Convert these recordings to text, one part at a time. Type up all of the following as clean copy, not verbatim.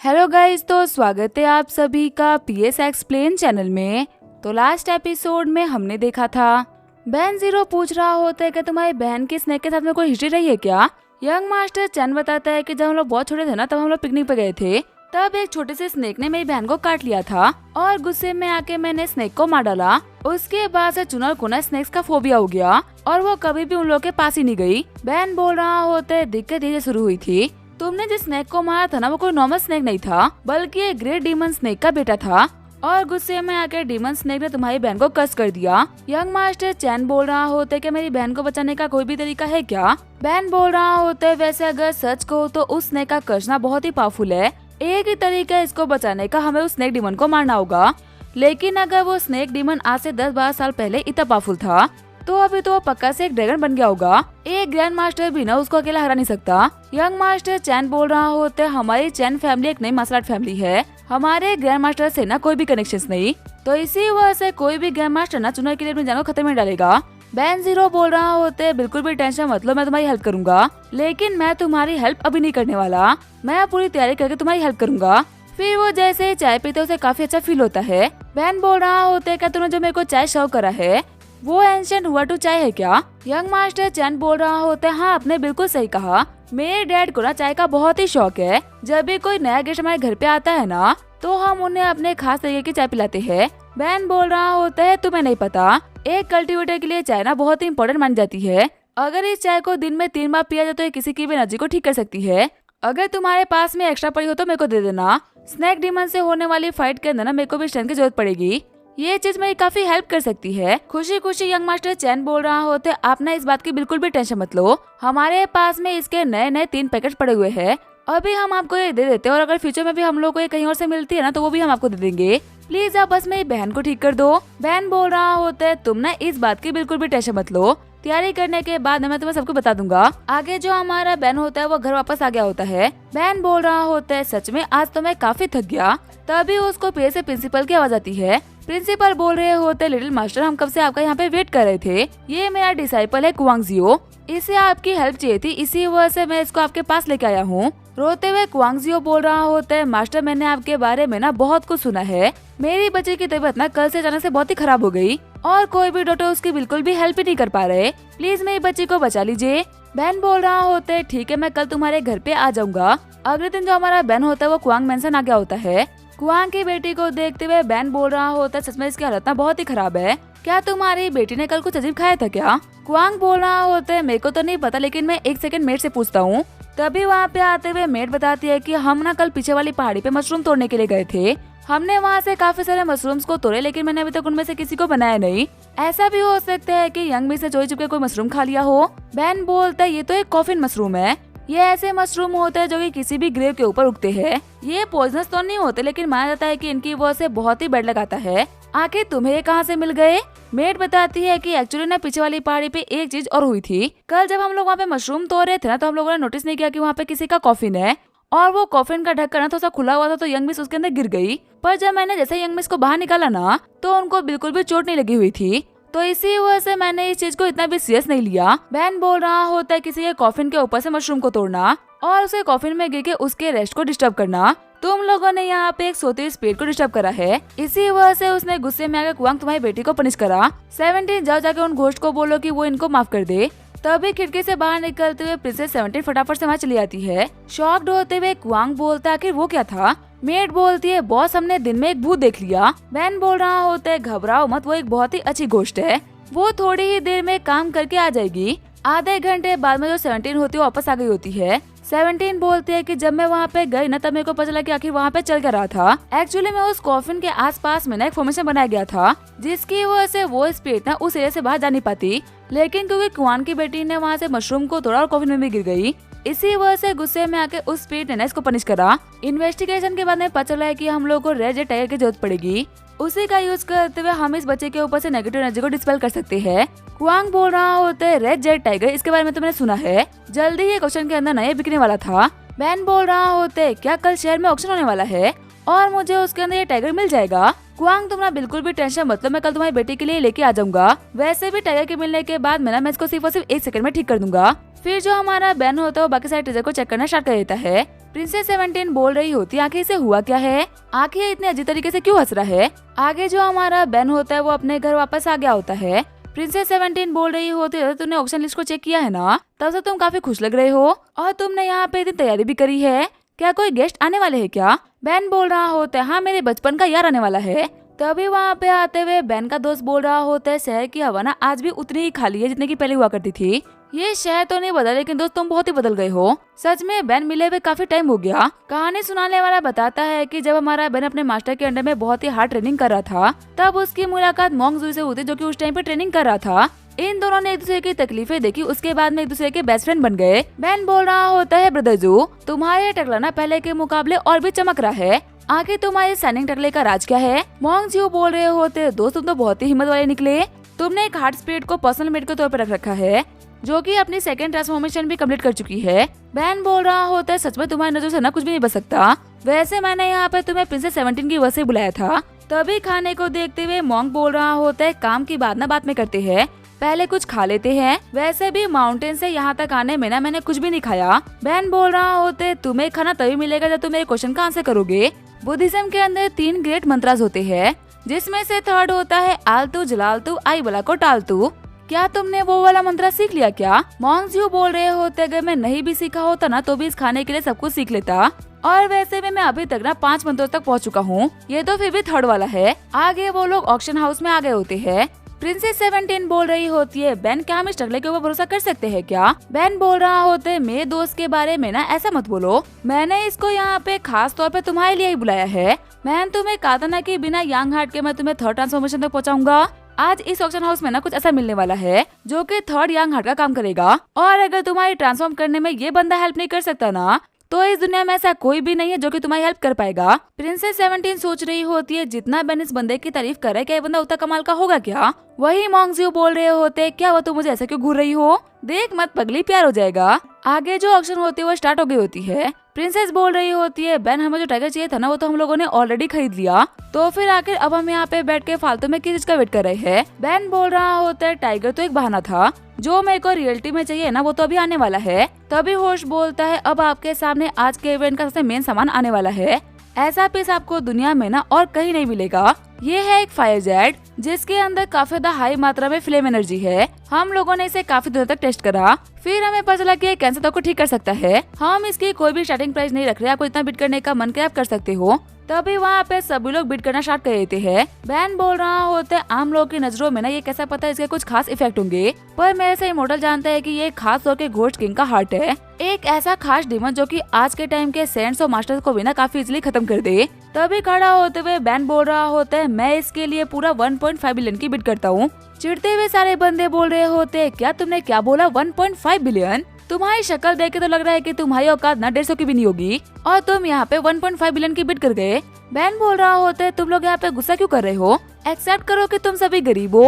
Hello guys, तो स्वागत है आप सभी का पीएस एक्सप्लेन चैनल में। तो लास्ट एपिसोड में हमने देखा था बहन जीरो पूछ रहा होता है कि तुम्हारी बहन की स्नेक के साथ में कोई हिस्ट्री रही है क्या। यंग मास्टर चैन बताता है कि जब हम लोग बहुत छोटे थे ना, तब हम लोग पिकनिक पे गए थे। तब एक छोटे से स्नेक ने मेरी बहन को काट लिया था और गुस्से में आके मैंने स्नेक को मार डाला। उसके बाद से चुनर को ना स्नेक्स का फोबिया हो गया और वो कभी भी उन लोग के पास ही नहीं गई। बहन बोल रहा होता है दिक्कत धीरे शुरू हुई थी। तुमने जिस स्नेक को मारा था ना, वो कोई नॉर्मल स्नेक नहीं था, बल्कि एक ग्रेट डीमन स्नेक का बेटा था। और गुस्से में आकर डीमन स्नेक ने तुम्हारी बहन को कस कर दिया। यंग मास्टर चैन बोल रहा होता है कि मेरी बहन को बचाने का कोई भी तरीका है क्या। बहन बोल रहा होता है वैसे अगर सच कहो तो उस स्नेक का कसना बहुत ही पावरफुल है। एक ही तरीका है इसको बचाने का, हमें उस स्नेक डीमन को मारना होगा। लेकिन अगर वो स्नेक डीमन आज से 10-12 साल पहले इतना पावरफुल था तो अभी तो वो पक्का से एक ड्रैगन बन गया होगा। एक ग्रैंड मास्टर भी ना उसको अकेला हरा नहीं सकता। यंग मास्टर चैन बोल रहा होता है हमारी चैन फैमिली एक नई मार्शल आर्ट फैमिली है, हमारे ग्रैंड मास्टर से ना कोई भी कनेक्शंस नहीं, तो इसी वजह से कोई भी ग्रैंड मास्टर ना चुनर के लिए अपनी जान को खतरे में डालेगा। बैन जीरो बोल रहा होता है बिल्कुल भी टेंशन मत लो, मैं तुम्हारी हेल्प करूंगा, लेकिन मैं तुम्हारी हेल्प अभी नहीं करने वाला, मैं पूरी तैयारी करके तुम्हारी हेल्प करूंगा। फिर वो जैसे ही चाय पीते उसे काफी अच्छा फील होता है। बैन बोल रहा होता है क्या तुमने जो मेरे को चाय सर्व करा है वो एंशिएंट हुआ टू चाय है क्या। यंग मास्टर चैन बोल रहा होता है हाँ, आपने बिल्कुल सही कहा, मेरे डैड को ना चाय का बहुत ही शौक है। जब भी कोई नया गेस्ट हमारे घर पे आता है ना, तो हम उन्हें अपने खास तरीके की चाय पिलाते हैं। बैन बोल रहा होता है तुम्हें नहीं पता, एक कल्टीवेटर के लिए चाय ना बहुत ही इम्पोर्टेंट मानी जाती है। अगर इस चाय को दिन में 3 बार पिया जाए तो ये किसी की भी एनर्जी को ठीक कर सकती है। अगर तुम्हारे पास में एक्स्ट्रा पड़ी हो तो मेरे को दे देना। स्नेक डीमन से होने वाली फाइट के अंदर ना मेरे को भी स्ट्रेंथ की जरूरत पड़ेगी, ये चीज मेरी काफी हेल्प कर सकती है। खुशी खुशी यंग मास्टर चैन बोल रहा होते आप ना इस बात की बिल्कुल भी टेंशन मत लो, हमारे पास में इसके नए नए 3 पैकेट पड़े हुए हैं, अभी हम आपको ये दे देते हैं और अगर फ्यूचर में भी हम लोग को ये कहीं और से मिलती है ना तो वो भी हम आपको दे देंगे। प्लीज आप बस मेरी बहन को ठीक कर दो। बहन बोल रहा होता है तुम ना इस बात की बिल्कुल भी टेंशन मत लो, तैयारी करने के बाद मैं तुम्हें सबको बता दूंगा। आगे जो हमारा बहन होता है वो घर वापस आ गया होता है। बहन बोल रहा होता है सच में आज तो मैं काफी थक गया। तभी उसको पीछे से प्रिंसिपल की आवाज आती है। प्रिंसिपल बोल रहे होते लिटिल मास्टर हम कब से आपका यहाँ पे वेट कर रहे थे, ये मेरा डिसाइपल है कुवांगजियो, इसे आपकी हेल्प चाहिए थी, इसी वजह से मैं इसको आपके पास लेके आया हूँ। रोते हुए कुवांगजियो बोल रहा होता है मास्टर मैंने आपके बारे में ना बहुत कुछ सुना है, मेरी बच्चे की तबीयत ना कल से अचानक से बहुत ही खराब हो गई और कोई भी डॉक्टर उसकी बिल्कुल भी हेल्प ही नहीं कर पा रहे, प्लीज मेरी बच्ची को बचा लीजिए। बहन बोल रहा होता है ठीक है मैं कल तुम्हारे घर पे आ जाऊंगा। अगले दिन जो हमारा बहन होता है वो कुवांग मेंशन आ गया होता है। कुवांग की बेटी को देखते हुए बहन बोल रहा होता है सच में इसकी हालत ना बहुत ही खराब है, क्या तुम्हारी बेटी ने कल कुछ अजीब खाया था क्या। कुवांग बोल रहा होता है मेरे को तो नहीं पता, लेकिन मैं 1 सेकंड मेट से पूछता हूँ। तभी वहाँ पे आते हुए मेट बताती है कि हम ना कल पीछे वाली पहाड़ी पे मशरूम तोड़ने के लिए गए थे, हमने वहाँ से काफी सारे मशरूम्स को तोड़े, लेकिन मैंने अभी तक उनमें से किसी को बनाया नहीं, ऐसा भी हो सकता है कि यंग मिस ने चोरी चुपके कोई मशरूम खा लिया हो। बहन बोलता है ये तो एक कॉफिन मशरूम है, ये ऐसे मशरूम होते हैं जो कि किसी भी ग्रेव के ऊपर उगते हैं, ये पॉइजनस तो नहीं होते लेकिन माना जाता है कि इनकी वजह से बहुत ही बैड लगाता है। आखिर तुम्हें ये कहाँ से मिल गए। मेट बताती है कि एक्चुअली ना पीछे वाली पहाड़ी पे एक चीज और हुई थी, कल जब हम लोग वहाँ पे मशरूम तोड़ रहे थे ना तो हम लोगों ने नोटिस नहीं किया कि वहाँ पे किसी का कॉफिन है और वो कॉफिन का ढक्कन ना थोड़ा सा खुला हुआ था, तो यंग मिस उसके अंदर गिर गई, पर जब मैंने जैसे यंग मिस को बाहर निकाला ना तो उनको बिल्कुल भी चोट नहीं लगी हुई थी, तो इसी वजह से मैंने इस चीज को इतना भी सीरियस नहीं लिया। बहन बोल रहा होता है किसी के कॉफिन के ऊपर से मशरूम को तोड़ना और उसे कॉफिन में गिर के उसके रेस्ट को डिस्टर्ब करना, तुम लोगों ने यहाँ पे एक सोते हुए स्पीड को डिस्टर्ब करा है, इसी वजह से उसने गुस्से में आकर कुवांग तुम्हारी बेटी को पनिश करा। 17 जाओ जाके उन घोस्ट को बोलो कि वो इनको माफ कर दे। तभी खिड़की से बाहर निकलते हुए प्रिंसेस 17 फटाफट से वहाँ चली आती है। शॉक्ड होते हुए कुवांग बोलता है आखिर वो क्या था। मेट बोलती है बॉस हमने दिन में एक भूत देख लिया। बैन बोल रहा होता है घबराओ मत, वो एक बहुत ही अच्छी घोस्ट है, वो थोड़ी ही देर में काम करके आ जाएगी। आधे घंटे बाद में जो 17 होती है वापस आ गई होती है। 17 बोलते है कि जब मैं वहाँ पे गई ना तब मेरे को पता चला कि आखिर वहाँ पे चल क्या रहा था। एक्चुअली मैं उस कॉफिन के आसपास में ना एक फॉर्मेशन बनाया गया था जिसकी वजह से वो स्पीड ना उस एरिया से बाहर जा नहीं पाती, लेकिन क्योंकि कुवांग की बेटी ने वहाँ से मशरूम को तोड़ा और कॉफिन में भी गिर गई, इसी वजह से गुस्से में आके उस स्पीड ने ना इसको पनिश करा। इन्वेस्टिगेशन के बाद में पता चला है कि हम लोग को रेड जेट टाइगर की जरूरत पड़ेगी, उसी का यूज करते हुए हम इस बच्चे के ऊपर से नेगेटिव एनर्जी को डिस्पेल कर सकते हैं। कुवांग बोल रहा होता है रेड जेट टाइगर, इसके बारे में तो मैंने सुना है, जल्दी ही ऑक्शन के अंदर नया बिकने वाला था। बैन बोल रहा होता है क्या कल शहर में ऑक्शन होने वाला है और मुझे उसके अंदर ये टाइगर मिल जाएगा। कुवांग तुम ना बिल्कुल भी टेंशन मतलब मैं कल तुम्हारी बेटी के लिए लेके आ जाऊंगा, वैसे भी टाइगर के मिलने के बाद मैं इसको सिर्फ और सिर्फ 1 सेकंड में ठीक कर दूंगा। फिर जो हमारा बैन होता है वो बाकी सारे टीजर को चेक करना स्टार्ट कर देता है। प्रिंसेस 17 बोल रही होती आखिर इसे हुआ क्या है, आखिर ये इतने अजीब तरीके से क्यों हंस रहा है। आगे जो हमारा बेन होता है वो अपने घर वापस आ गया होता है। प्रिंसेस 17 बोल रही होती है तुमने ऑक्शन लिस्ट को चेक किया है ना, तब से तुम काफी खुश लग रहे हो और तुमने यहाँ पे इतनी तैयारी भी करी है, क्या कोई गेस्ट आने वाले है क्या। बेन बोल रहा होता है हाँ मेरे बचपन का यार आने वाला है। तभी वहाँ पे आते हुए बेन का दोस्त बोल रहा होता है शहर की हवा ना आज भी उतनी ही खाली है जितने की पहले हुआ करती थी। ये शहर तो नहीं बदला लेकिन दोस्त तुम बहुत ही बदल गए हो। सच में बेन मिले हुए काफी टाइम हो गया। कहानी सुनाने वाला बताता है कि जब हमारा बेन अपने मास्टर के अंडर में बहुत ही हार्ड ट्रेनिंग कर रहा था तब उसकी मुलाकात मोंग जूई से हुई जो कि उस टाइम पे ट्रेनिंग कर रहा था। इन दोनों ने एक दूसरे की तकलीफें देखी, उसके बाद में एक दूसरे के बेस्ट फ्रेंड बन गए। बेन बोल रहा होता है ब्रदर जू तुम्हारे टकलाना पहले के मुकाबले और भी चमक रहा है, आखिर तुम्हारे सैनिक टकले का राज क्या है। मोंग जू बोल रहे होते दोस्त तुम तो बहुत ही हिम्मत वाले निकले, तुमने एक हार्ट स्पीड को पर्सनल मेड के तौर पर रख रखा है जो कि अपनी सेकंड ट्रांसफॉर्मेशन भी कंप्लीट कर चुकी है। बेन बोल रहा होता है सच में तुम्हारी नजर से ना कुछ भी नहीं बच सकता, वैसे मैंने यहाँ पे तुम्हें प्रिंसेस 17 की वजह से बुलाया था। तभी खाने को देखते हुए मोंग बोल रहा होता है काम की बात ना बात में करते हैं, पहले कुछ खा लेते हैं, वैसे भी माउंटेन से यहाँ तक आने में ना मैंने कुछ भी नहीं खाया। बेन बोल रहा होते तुम्हें खाना तभी मिलेगा जब तुम मेरे क्वेश्चन का आंसर करोगे। बुद्धिज्म के अंदर 3 ग्रेट मंत्रास होते हैं जिसमें से थर्ड होता है आलतू जलालतू आई बला को टालतू। क्या तुमने वो वाला मंत्र सीख लिया क्या। मोंग जू बोल रहे होते अगर मैं नहीं भी सीखा होता ना तो भी इस खाने के लिए सब कुछ सीख लेता, और वैसे भी मैं अभी तक ना 5 मंत्रों तक पहुंच चुका हूँ, ये तो फिर भी थर्ड वाला है। आगे वो लोग ऑक्शन हाउस में आ गए होते हैं। प्रिंसेस 17 बोल रही होती है बेन क्या हम इस टकले के ऊपर भरोसा कर सकते हैं क्या। बेन बोल रहा होता है मेरे दोस्त के बारे में ना ऐसा मत बोलो, मैंने इसको यहाँ पे खास तौर पे तुम्हारे लिए ही बुलाया है। मैंने तुम्हें कहा था ना कि बिना यांग हार्ट के मैं तुम्हें थर्ड ट्रांसफॉर्मेशन तक पहुँचाऊंगा। आज इस ऑक्शन हाउस में ना कुछ ऐसा मिलने वाला है जो कि थर्ड यांग हार्ट का काम करेगा, और अगर तुम्हारी ट्रांसफॉर्म करने में ये बंदा हेल्प नहीं कर सकता ना तो इस दुनिया में ऐसा कोई भी नहीं है जो कि तुम्हारी हेल्प कर पाएगा। प्रिंसेस 17 सोच रही होती है जितना बेन इस बंदे की तारीफ करे क्या ये बंदा उतना कमाल का होगा क्या। वही मोंग जू बोल रहे होते क्या वो तुम मुझे ऐसा क्यों घूर रही हो, देख मत पगली प्यार हो जाएगा। आगे जो ऑक्शन होती है वो स्टार्ट हो गई होती है। प्रिंसेस बोल रही होती है बेन हमें जो टाइगर चाहिए था ना वो तो हम लोगों ने ऑलरेडी खरीद लिया, तो फिर आखिर अब हम यहाँ पे बैठ के फालतू में किस चीज का वेट कर रहे हैं। बेन बोल रहा होता है टाइगर तो एक बहाना था, जो मेरे को रियलिटी में चाहिए ना वो तो अभी आने वाला है। तभी होस्ट बोलता है अब आपके सामने आज के इवेंट का सबसे मेन सामान आने वाला है, ऐसा पीस आपको दुनिया में ना और कहीं नहीं मिलेगा। ये है एक फायर जेट जिसके अंदर काफी ज्यादा हाई मात्रा में फ्लेम एनर्जी है। हम लोगों ने इसे काफी दिनों तक टेस्ट करा, फिर हमें पता चला कि ये कैंसर तक को ठीक कर सकता है। हम इसकी कोई भी स्टार्टिंग प्राइस नहीं रख रहे, आपको इतना बिड करने का मन करे आप कर सकते हो। तभी वहाँ पे सभी लोग बिड करना स्टार्ट कर देते हैं। बैन बोल रहा होता है आम लोगों की नजरों में ना ये कैसा पता है इसके कुछ खास इफेक्ट होंगे, पर मेरे से इमोर्टल जानता है कि ये खास तौर के घोस्ट किंग का हार्ट है, एक ऐसा खास डिमन जो कि आज के टाइम के सेंट्स और मास्टर्स को भी ना काफी इजीली खत्म कर दे। तभी खड़ा होते हुए बैन बोल रहा होता है मैं इसके लिए पूरा 1.5 बिलियन की बिड करता हूँ। चिढ़ते हुए सारे बंदे बोल रहे होते हैं क्या तुमने क्या बोला 1.5 बिलियन, तुम्हारी शक्ल देख के तो लग रहा है कि तुम्हारी औकात ना 150 की भी नहीं होगी और तुम यहाँ पे 1.5 बिलियन की बिड कर गए। बैन बोल रहा होता है तुम लोग यहाँ पे गुस्सा क्यों कर रहे हो, एक्सेप्ट करो कि तुम सभी गरीब हो।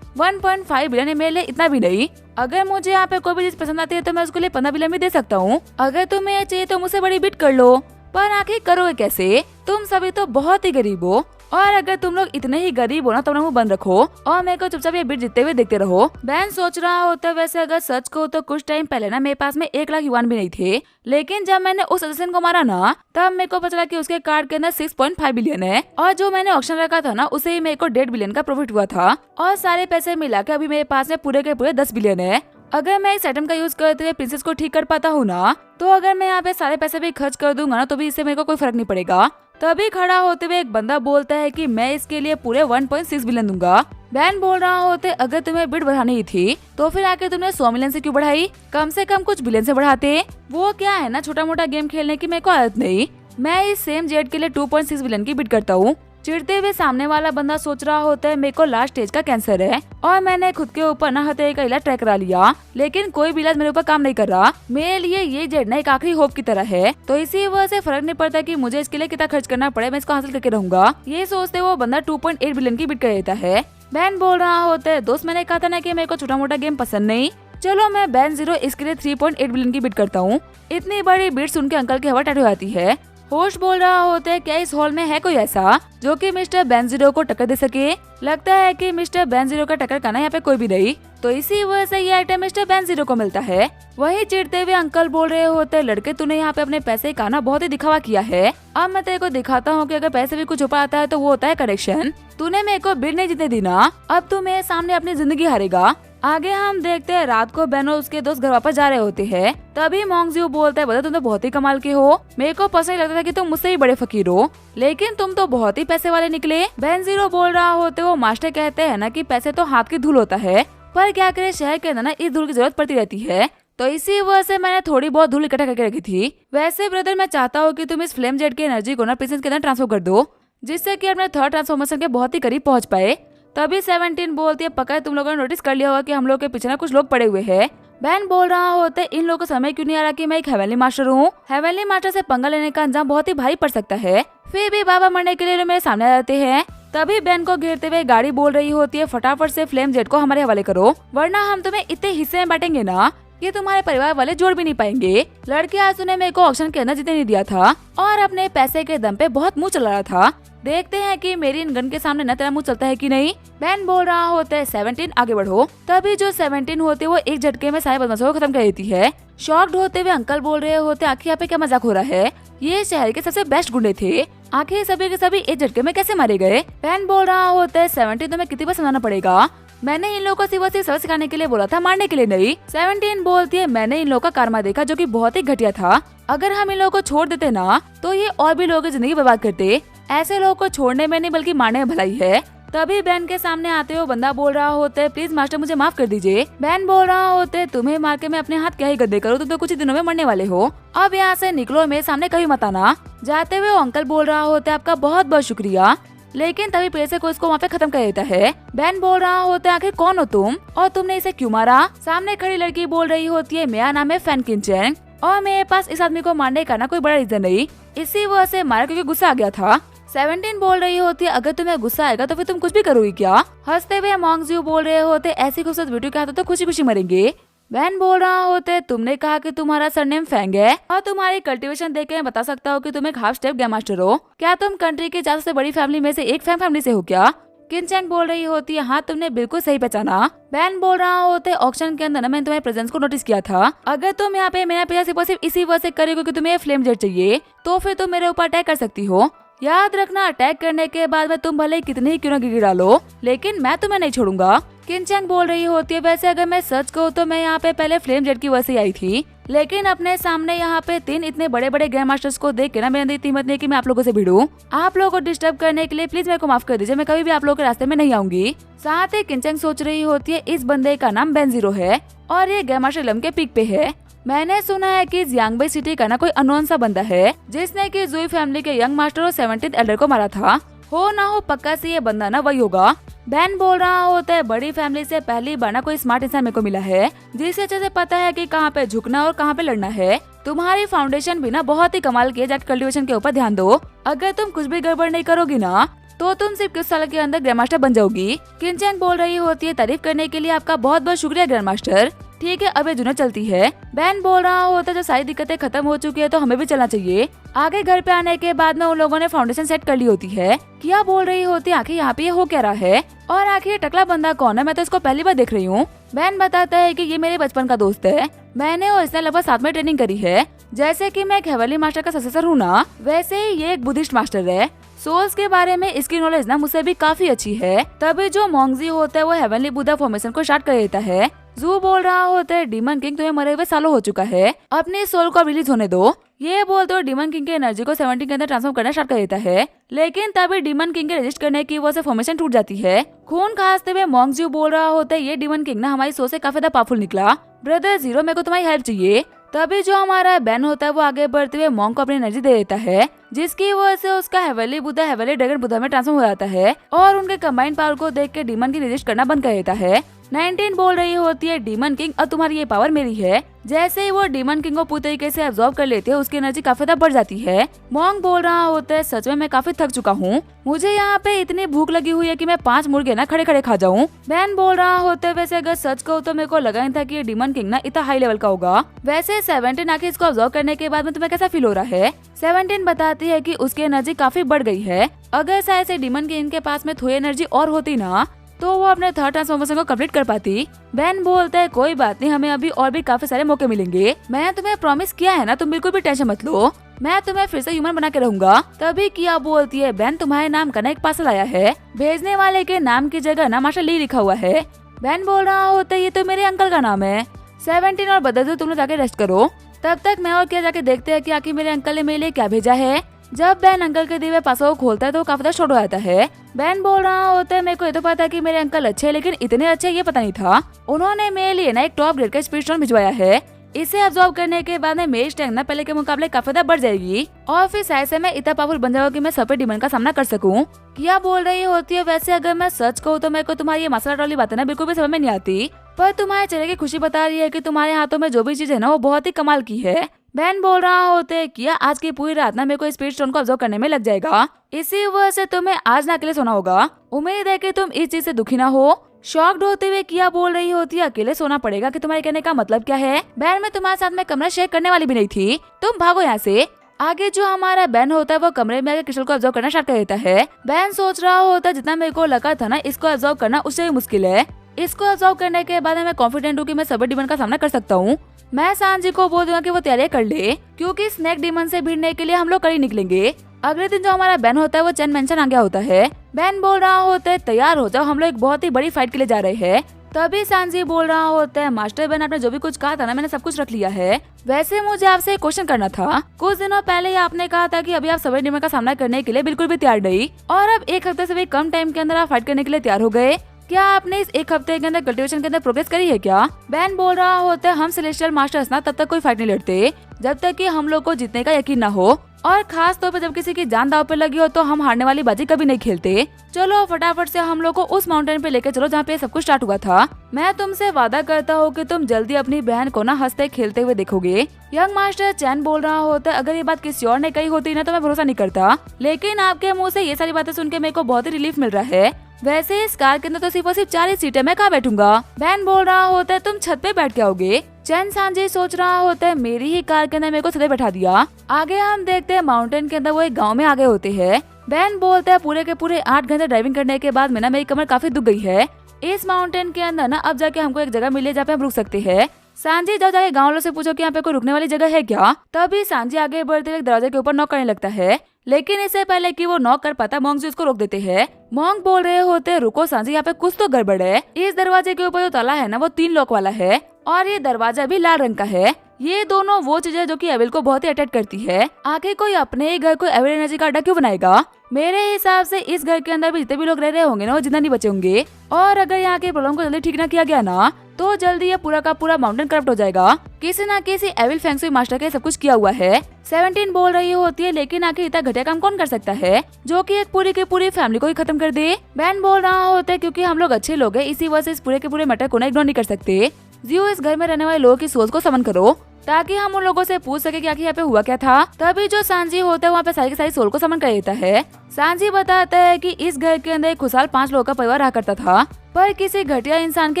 1.5 बिलियन मेरे लिए इतना भी नहीं, अगर मुझे यहाँ पे कोई भी चीज पसंद आती है तो मैं उसके लिए 15 बिलियन भी दे सकता हूँ। अगर तुम्हें ये चाहिए तो मुझसे बड़ी बिड कर लो, पर आखिर करोगे कैसे, तुम सभी तो बहुत ही गरीब हो, और अगर तुम लोग इतने ही गरीब हो ना तो अपना मुंह बंद रखो और मेरे को चुपचाप ये बिड जीतते हुए देखते रहो। बैन सोच रहा होता है वैसे अगर सच को तो कुछ टाइम पहले ना मेरे पास में 1 लाख युआन भी नहीं थे, लेकिन जब मैंने उस असिस्टेंट को मारा ना तब मेरे को पता चला कि उसके कार्ड के अंदर 6.5 बिलियन है, और जो मैंने ऑक्शन रखा था ना उसे ही मेरे को 1.5 बिलियन का प्रॉफिट हुआ था, और सारे पैसे मिला के अभी मेरे पास में पूरे के पूरे 10 बिलियन है। अगर मैं इस आइटम का यूज करते हुए प्रिंसेस को ठीक कर पाता हूँ ना, तो अगर मैं यहाँ पे सारे पैसे भी खर्च कर दूंगा ना तो भी इससे मेरे को कोई फर्क नहीं पड़ेगा। तभी खड़ा होते हुए एक बंदा बोलता है कि मैं इसके लिए पूरे 1.6 बिलियन दूंगा। बैन बोल रहा होते अगर तुम्हें बिड बढ़ानी ही थी तो फिर आके तुमने 100 मिलियन से क्यों बढ़ाई, कम से कम कुछ बिलियन से बढ़ाते। वो क्या है ना छोटा मोटा गेम खेलने की मेरे को आदत नहीं, मैं इस सेम जेट के लिए 2.6 बिलियन की बिड करता हूँ। चिढ़ते हुए सामने वाला बंदा सोच रहा होता है मेरे को लास्ट स्टेज का कैंसर है और मैंने खुद के ऊपर ना हत्या का इलाज ट्राई करा लिया, लेकिन कोई भी इलाज मेरे ऊपर काम नहीं कर रहा। मेरे लिए ये जेड ना एक आखिरी होप की तरह है, तो इसी वजह से फर्क नहीं पड़ता कि मुझे इसके लिए कितना खर्च करना पड़े, मैं इसको हासिल करके रहूंगा। ये सोचते वो बंदा 2.8 बिलियन की बिड कर देता है। बैन बोल रहा होता है दोस्त मैंने कहा था ना कि मेरे को छोटा मोटा गेम पसंद नहीं, चलो मैं बैन जीरो इसके लिए 3.8 बिलियन की बिड करता हूँ। इतनी बड़ी बिड सुन के अंकल की हवा टट हो जाती है। होस्ट बोल रहा होता है क्या इस हॉल में है कोई ऐसा जो कि मिस्टर बेन जीरो को टक्कर दे सके, लगता है कि मिस्टर बेन जीरो का टक्कर का ना यहाँ पे कोई भी नहीं। तो इसी वजह से ये आइटम मिस्टर बेन जीरो को मिलता है। वही चिढ़ते हुए अंकल बोल रहे होते, लड़के तूने यहाँ पे अपने पैसे का ना बहुत ही दिखावा किया है। अब मैं तेरे को दिखाता हूँ कि अगर पैसे भी कुछ छुपा आता है तो वो होता है करेक्शन। तूने मेरे को बिड नहीं जीतने दी ना, अब तू मेरे सामने अपनी जिंदगी हारेगा। आगे हम देखते हैं रात को बेन और उसके दोस्त घर वापस जा रहे होते हैं। तभी मोंगजियो बोलता है, बता तुम तो बहुत ही कमाल के हो, मेरे को पर्सनली लगता था कि तुम मुझसे ही बड़े फकीर हो, लेकिन तुम तो बहुत ही पैसे वाले निकले। बेन जीरो बोल रहा होते वो मास्टर कहते हैं ना कि पैसे तो हाथ की धूल होता है, पर क्या करे शहर के अंदर ना इस धूल की जरूरत पड़ती रहती है, तो इसी वजह से मैंने थोड़ी बहुत धूल इकट्ठा करके रखी थी। वैसे ब्रदर मैं चाहता हूँ कि तुम इस फ्लेम जेट की एनर्जी को ना प्रिंसेस के अंदर ट्रांसफर कर दो, जिससे कि अपने थर्ड ट्रांसफॉर्मेशन के बहुत ही करीब पहुंच पाए। तभी 17 बोलती है, पक्का तुम लोगों ने नोटिस कर लिया होगा कि हम लोग के पीछे ना कुछ लोग पड़े हुए हैं। बैन बोल रहा होते इन लोगों को समझ क्यों नहीं आ रहा कि मैं एक हेवनली मास्टर हूँ। हेवनली मास्टर से पंगा लेने का अंजाम बहुत ही भारी पड़ सकता है, फिर भी बाबा मरने के लिए मेरे सामने आ जाते हैं। तभी बेन को घेरते हुए गाड़ी बोल रही होती है, फटाफट से फ्लेम जेट को हमारे हवाले करो, वरना हम तुम्हें इतने हिस्से में बांटेंगे ना ये तुम्हारे परिवार वाले जोड़ भी नहीं पाएंगे। लड़के आंसू ने मेरे को ऑक्शन के अंदर जीतने नहीं दिया था और अपने पैसे के दम पे बहुत मुंह चला रहा था। देखते हैं कि मेरी इन गन के सामने न तेरा मुंह चलता है कि नहीं। बैन बोल रहा होता है, 17 आगे बढ़ो। तभी जो 17 होते वो एक झटके में सारे बदमाशों को खत्म कर देती है। शॉक्ड होते हुए अंकल बोल रहे होते, आखिर यहाँ पे क्या मजाक हो रहा है, ये शहर के सबसे बेस्ट गुंडे थे, आखिर सभी के सभी एक झटके में कैसे मारे गए। बैन बोल रहा होता है, 17 तुम्हें कितनी बार समझाना पड़ेगा, मैंने इन लोगों को सिर्फ सबक सिखाने के लिए बोला था, मारने के लिए नहीं। 17 बोलती है, मैंने इन लोगों का कारमा देखा जो कि बहुत ही घटिया था, अगर हम इन लोगों को छोड़ देते ना तो ये और भी लोगों की जिंदगी बर्बाद करते, ऐसे लोगों को छोड़ने में नहीं बल्कि मारने में भलाई है। तभी बैन के सामने आते हुए बंदा बोल रहा होता है, प्लीज मास्टर मुझे माफ कर दीजिए। बैन बोल रहा होता है, तुम्हें मार के मैं अपने हाथ क्या ही गद्दे करूँ, तुम तो कुछ ही दिनों में मरने वाले हो, अब यहाँ से निकलो, मेरे सामने कभी मत आना। जाते हुए अंकल बोल रहा होता है, आपका बहुत बहुत शुक्रिया, लेकिन तभी पैसे को इसको वहाँ पे खत्म कर देता है। बैन बोल रहा होता है, आखिर कौन हो तुम और तुमने इसे क्यों मारा। सामने खड़ी लड़की बोल रही होती है, मेरा नाम है फैन किंचेंग और मेरे पास इस आदमी को मारने का ना कोई बड़ा रीजन नहीं, इसी वजह से मारा क्योंकि गुस्सा आ गया था। 17 बोल रही होती है, अगर तुम्हें गुस्सा आएगा तो फिर तुम कुछ भी करोगी क्या। हंसते हुए मोंगजियो बोल रहे होते, ऐसी खूबसूरत ब्यूटी के हाथों तो खुशी खुशी मरेंगे। बैन बोल रहा होते, तुमने कहा कि तुम्हारा सरनेम फैंग है और तुम्हारी कल्टीवेशन देख के मैं बता सकता हूँ कि तुम एक हाफ स्टेप गेम मास्टर हो, क्या तुम कंट्री की सबसे बड़ी फैमिली में से एक फैंग फैमिली से हो क्या। किंचेंग बोल रही होती है, हाँ तुमने बिल्कुल सही पहचाना। बैन बोल रहा होते, ऑक्शन के अंदर ना मैंने तुम्हारे प्रेजेंस को नोटिस किया था, अगर तुम यहाँ पे मेरा पीछा सिर्फ इसी वजह से करोगे कि तुम्हें फ्लेम जेट चाहिए तो फिर तुम मेरे ऊपर अटैक कर सकती हो। याद रखना, अटैक करने के बाद में तुम भले कितनी ही क्यों न गिरा लो, लेकिन मैं तुम्हें नहीं छोड़ूंगा। किंचेंग बोल रही होती है, वैसे अगर मैं सच कहूँ तो मैं यहाँ पे पहले फ्लेम जेट की वजह से आई थी, लेकिन अपने सामने यहाँ पे 3 इतने बड़े बड़े ग्रैंड मास्टर्स को देख के ना मेरी हिम्मत नहीं कि मैं आप लोगों से भिड़ूं। आप लोगों को डिस्टर्ब करने के लिए प्लीज मेरे को माफ कर दीजिए, मैं कभी भी आप लोगों के रास्ते में नहीं आऊंगी। साथ ही किंचेंग सोच रही होती है, इस बंदे का नाम बेन जीरो है और ये ग्रैंड मास्टर लम के पीक पे है। मैंने सुना है कि यांगबे सिटी का ना कोई अननोन सा बंदा है जिसने कि जुई फैमिली के यंग मास्टर और 17th एल्डर को मारा था, हो ना हो पक्का से ये बंदा ना वही होगा। बैन बोल रहा होता है, बड़ी फैमिली से पहली बार ना कोई स्मार्ट इंसान मेरे को मिला है जिसे अच्छे से पता है कि कहाँ पे झुकना और कहाँ पे लड़ना है। तुम्हारी फाउंडेशन भी ना बहुत ही कमाल की है, जाके कल्टीवेशन के ऊपर ध्यान दो, अगर तुम कुछ भी गड़बड़ नहीं करोगी ना तो तुम सिर्फ कुछ साल के अंदर ग्रैंड मास्टर बन जाओगी। किंचेंग बोल रही होती है, तारीफ करने के लिए आपका बहुत बहुत शुक्रिया ग्रैंड मास्टर, ठीक है अब ये जुना चलती है। बैन बोल रहा होता है, जो सारी दिक्कतें खत्म हो चुकी है तो हमें भी चलना चाहिए। आगे घर पे आने के बाद में उन लोगों ने फाउंडेशन सेट कर ली होती है। किया बोल रही होती है, आखिर यहाँ पे हो क्या रहा है और आखिर ये टकला बंदा कौन है, मैं तो इसको पहली बार देख रही हूँ। बैन बताता है कि ये मेरे बचपन का दोस्त है, मैंने और इसने लगभग साथ में ट्रेनिंग करी है, जैसे कि मैं एक हेवनली मास्टर का सक्सेसर हूँ ना, वैसे ही ये एक बुद्धिस्ट मास्टर है। सोल्स के बारे में इसकी नॉलेज ना मुझसे भी काफी अच्छी है। तभी जो मोंगजी होता है वो हेवनली बुद्धा फॉर्मेशन को स्टार्ट कर देता है। जू बोल रहा होता है, डीमन किंग तुम्हें मरे हुए सालों हो चुका है, अपनी सोल को रिलीज होने दो। ये बोलते हुए डीमन किंग की एनर्जी को 17 के अंदर ट्रांसफॉर्म करना स्टार्ट कर देता है, लेकिन तभी डीमन किंग के रजिस्ट करने की वजह से फॉर्मेशन टूट जाती है। खून खांसते हुए मोंगजी बोल रहा होता है, ये डीमन किंग ना हमारी सोल से काफी ज्यादा पावरफुल निकला, ब्रदर जीरो मेरे को तुम्हारी हेल्प चाहिए। तभी जो हमारा बैन होता है वो आगे बढ़ते हुए मोंग को अपनी एनर्जी दे देता है, जिसकी वजह से उसका heavenly Buddha heavenly dragon Buddha में ट्रांसफॉर्म हो जाता है और उनके कंबाइंड पावर को देख के डीमन की रजिस्ट करना बंद कर देता है। 19 बोल रही होती है, डीमन किंग अब तुम्हारी ये पावर मेरी है। जैसे ही वो डीमन किंग को पूरी तरीके से अब्सॉर्ब कर लेते हैं उसकी एनर्जी काफी ज्यादा बढ़ जाती है। मोंग बोल रहा होता है, सच में मैं काफी थक चुका हूँ, मुझे यहाँ पे इतनी भूख लगी हुई है कि मैं 5 मुर्गे ना खड़े खड़े खा जाऊँ। बैन बोल रहा होता है, वैसे अगर सच कहूँ तो मेरे को लगा नहीं था कि ये डीमन किंग ना इतना हाई लेवल का होगा। वैसे 17 आके इसको अब्सॉर्ब करने के बाद में तुम्हें कैसा फील हो रहा है। 17 बताती है कि उसकी एनर्जी काफी बढ़ गई है, अगर शायद से डीमन किंग के पास में थोड़ी एनर्जी और होती ना तो वो अपने थर्ड ट्रांसफॉर्मेशन को कंप्लीट कर पाती। बेन बोलता है कोई बात नहीं, हमें अभी और भी काफी सारे मौके मिलेंगे। मैंने तुम्हें प्रॉमिस किया है ना, तुम बिल्कुल भी टेंशन मत लो, मैं तुम्हें फिर से ह्यूमन बना के रहूंगा। तभी किया बोलती है बेन तुम्हारे नाम का ना एक पार्सल आया है, भेजने वाले के नाम की जगह ना मार्शल ली लिखा हुआ है। बेन बोल रहा होता है ये तो मेरे अंकल का नाम है। 17 और बदल दो, तुम लोग जाके रेस्ट करो, तब तक मैं और क्या जाके देखते हैं कि आखिर मेरे अंकल ने मेरे लिए क्या भेजा है। जब बेन अंकल के दिए हुए पासवर्ड को खोलता है तो काफी छोटा हो जाता है। बेन बोल रहा होता है मेरे को ये तो पता है कि मेरे अंकल अच्छे हैं, लेकिन इतने अच्छे ये पता नहीं था। उन्होंने मेरे लिए ना एक टॉप ग्रेड का स्पीड स्टोन भिजवाया है। इसे अब्सॉर्ब करने के बाद में मेरी स्ट्रेंथ ना पहले के मुकाबले काफी ज्यादा बढ़ जाएगी और फिर शायद से मैं इतना पावरफुल बन जाऊंगा कि मैं सुपर डिमन का सामना कर सकूं। किया बोल रही होती है वैसे अगर मैं सच कहूँ तो मेरे को तुम्हारी ये मसाला वाली बातें ना बिल्कुल भी समझ में नहीं आती, पर तुम्हारे चेहरे की खुशी बता रही है कि तुम्हारे हाथों में जो भी चीज है ना वो बहुत ही कमाल की है। बेन बोल रहा होते है किया आज की पूरी रात ना मेरे को स्पीड स्टोन को ऑब्जर्व करने में लग जाएगा, इसी वजह से तुम्हें आज ना अकेले सोना होगा। उम्मीद है कि तुम इस चीज से दुखी ना हो। शॉक्ड होते हुए किया बोल रही होती है अकेले सोना पड़ेगा कि तुम्हारे कहने का मतलब क्या है? बेन मैं तुम्हारे साथ में कमरा शेयर करने वाली भी नहीं थी, तुम भागो यहाँ से। आगे जो हमारा बेन होता है वो कमरे में आकर क्रिस्टल को ऑब्जर्व करना स्टार्ट कर देता है। बेन सोच रहा होता है जितना मेरे को लगा था ना इसको ऑब्जर्व करना उससे भी मुश्किल है। इसको ऑब्जर्व करने के बाद मैं कॉन्फिडेंट हूँ कि मैं सुपर डिमन का सामना कर सकता हूँ। मैं सांजी को बोल दूंगा कि वो तैयारी कर ले, क्योंकि स्नेक डिमन से भिड़ने के लिए हम लोग कड़ी निकलेंगे। अगले दिन जो हमारा बेन होता है वो चैन मेंशन आ गया होता है। बेन बोल रहा होता है तैयार हो जाओ, हम लोग एक बहुत ही बड़ी फाइट के लिए जा रहे हैं। तभी सांजी बोल रहा होता है मास्टर बेन आपने जो भी कुछ कहा था ना मैंने सब कुछ रख लिया है। वैसे मुझे आपसे एक क्वेश्चन करना था, कुछ दिनों पहले ही आपने कहा था कि अभी आप सुपर डिमन का सामना करने के लिए बिल्कुल भी तैयार नहीं, और अब एक हफ्ते से भी कम टाइम के अंदर आप फाइट करने के लिए तैयार हो गए। क्या आपने इस एक हफ्ते के अंदर कल्टिवेशन के अंदर प्रोग्रेस करी है क्या? बेन बोल रहा होता है हम सेलेस्टियल मास्टर्स ना तब तक कोई फाइट नहीं लड़ते जब तक कि हम लोग को जीतने का यकीन ना हो, और खास तौर पर जब किसी की जान दांव पे लगी हो तो हम हारने वाली बाजी कभी नहीं खेलते। चलो फटाफट से हम लोग को उस माउंटेन पे लेके चलो जहाँ पे सब कुछ स्टार्ट हुआ था। मैं तुमसे वादा करता हूँ कि तुम जल्दी अपनी बहन को ना हंसते खेलते हुए देखोगे। यंग मास्टर चैन बोल रहा होता है अगर ये बात किसी और ने कही होती ना तो मैं भरोसा नहीं करता, लेकिन आपके मुँह से ये सारी बातें सुन के मेरे को बहुत ही रिलीफ मिल रहा है। वैसे इस कार के अंदर तो सिर्फ और सिर्फ 4 ही सीटें, मैं कहाँ बैठूंगा? बेन बोल रहा होता है तुम छत पे बैठ के आओगे। चैन सांजी सोच रहा होता है मेरी ही कार के अंदर मेरे को छत पे बैठा दिया। आगे हम देखते हैं माउंटेन के अंदर वो एक गांव में आगे होते हैं। बेन बोलता है पूरे के पूरे 8 घंटे ड्राइविंग करने के बाद मेरी कमर काफी दुख गई है। इस माउंटेन के अंदर ना अब जाके हमको एक जगह मिली है जहाँ पे हम रुक सकते हैं। सांजी जाओ जाके गाँव वालों से पूछो कि यहाँ पे कोई रुकने वाली जगह है क्या। तभी सांजी आगे बढ़ते हुए दरवाजे के ऊपर नॉक करने लगता है, लेकिन इससे पहले कि वो नॉक कर पाता मॉन्क जी उसको रोक देते हैं। मॉन्क बोल रहे होते रुको सांजी, यहाँ पे कुछ तो गड़बड़ है। इस दरवाजे के ऊपर जो ताला है ना वो 3 लॉक वाला है और ये दरवाजा भी लाल रंग का है। ये दोनों वो चीजें जो कि एविल को बहुत ही अट्रैक्ट करती है। आखिर कोई अपने ही घर को एविल एनर्जी का अड्डा क्यों बनाएगा? मेरे हिसाब से इस घर के अंदर भी जितने भी लोग रह रहे होंगे ना वो जिंदा नहीं बचे होंगे, और अगर यहाँ के प्रॉब्लम को जल्दी ठीक ना किया गया ना तो जल्दी ये पूरा का पूरा माउंटेन करप्ट हो जाएगा। किसी न किसी एविल फेंगशुई मास्टर के सब कुछ किया हुआ है। 17 बोल रही होती है लेकिन आखिर इतना घटिया काम कौन कर सकता है जो कि एक पूरी की पूरी फैमिली को ही खत्म कर दे? बेन बोल रहा होता है क्योंकि हम लोग अच्छे लोग हैं, इसी वजह से इस पूरे के पूरे मैटर को ना इग्नोर नहीं कर सकते। जियो इस घर में रहने वाले लोगों की सोच को समन करो ताकि हम उन लोगों से पूछ सके कि आखिर यहाँ पे हुआ क्या था। तभी जो सांजी होता है वहाँ पे सारी की सारी सोल को समन कर देता है। सांजी बताता है कि इस घर के अंदर एक खुशहाल 5 लोगों का परिवार रहा करता था, पर किसी घटिया इंसान के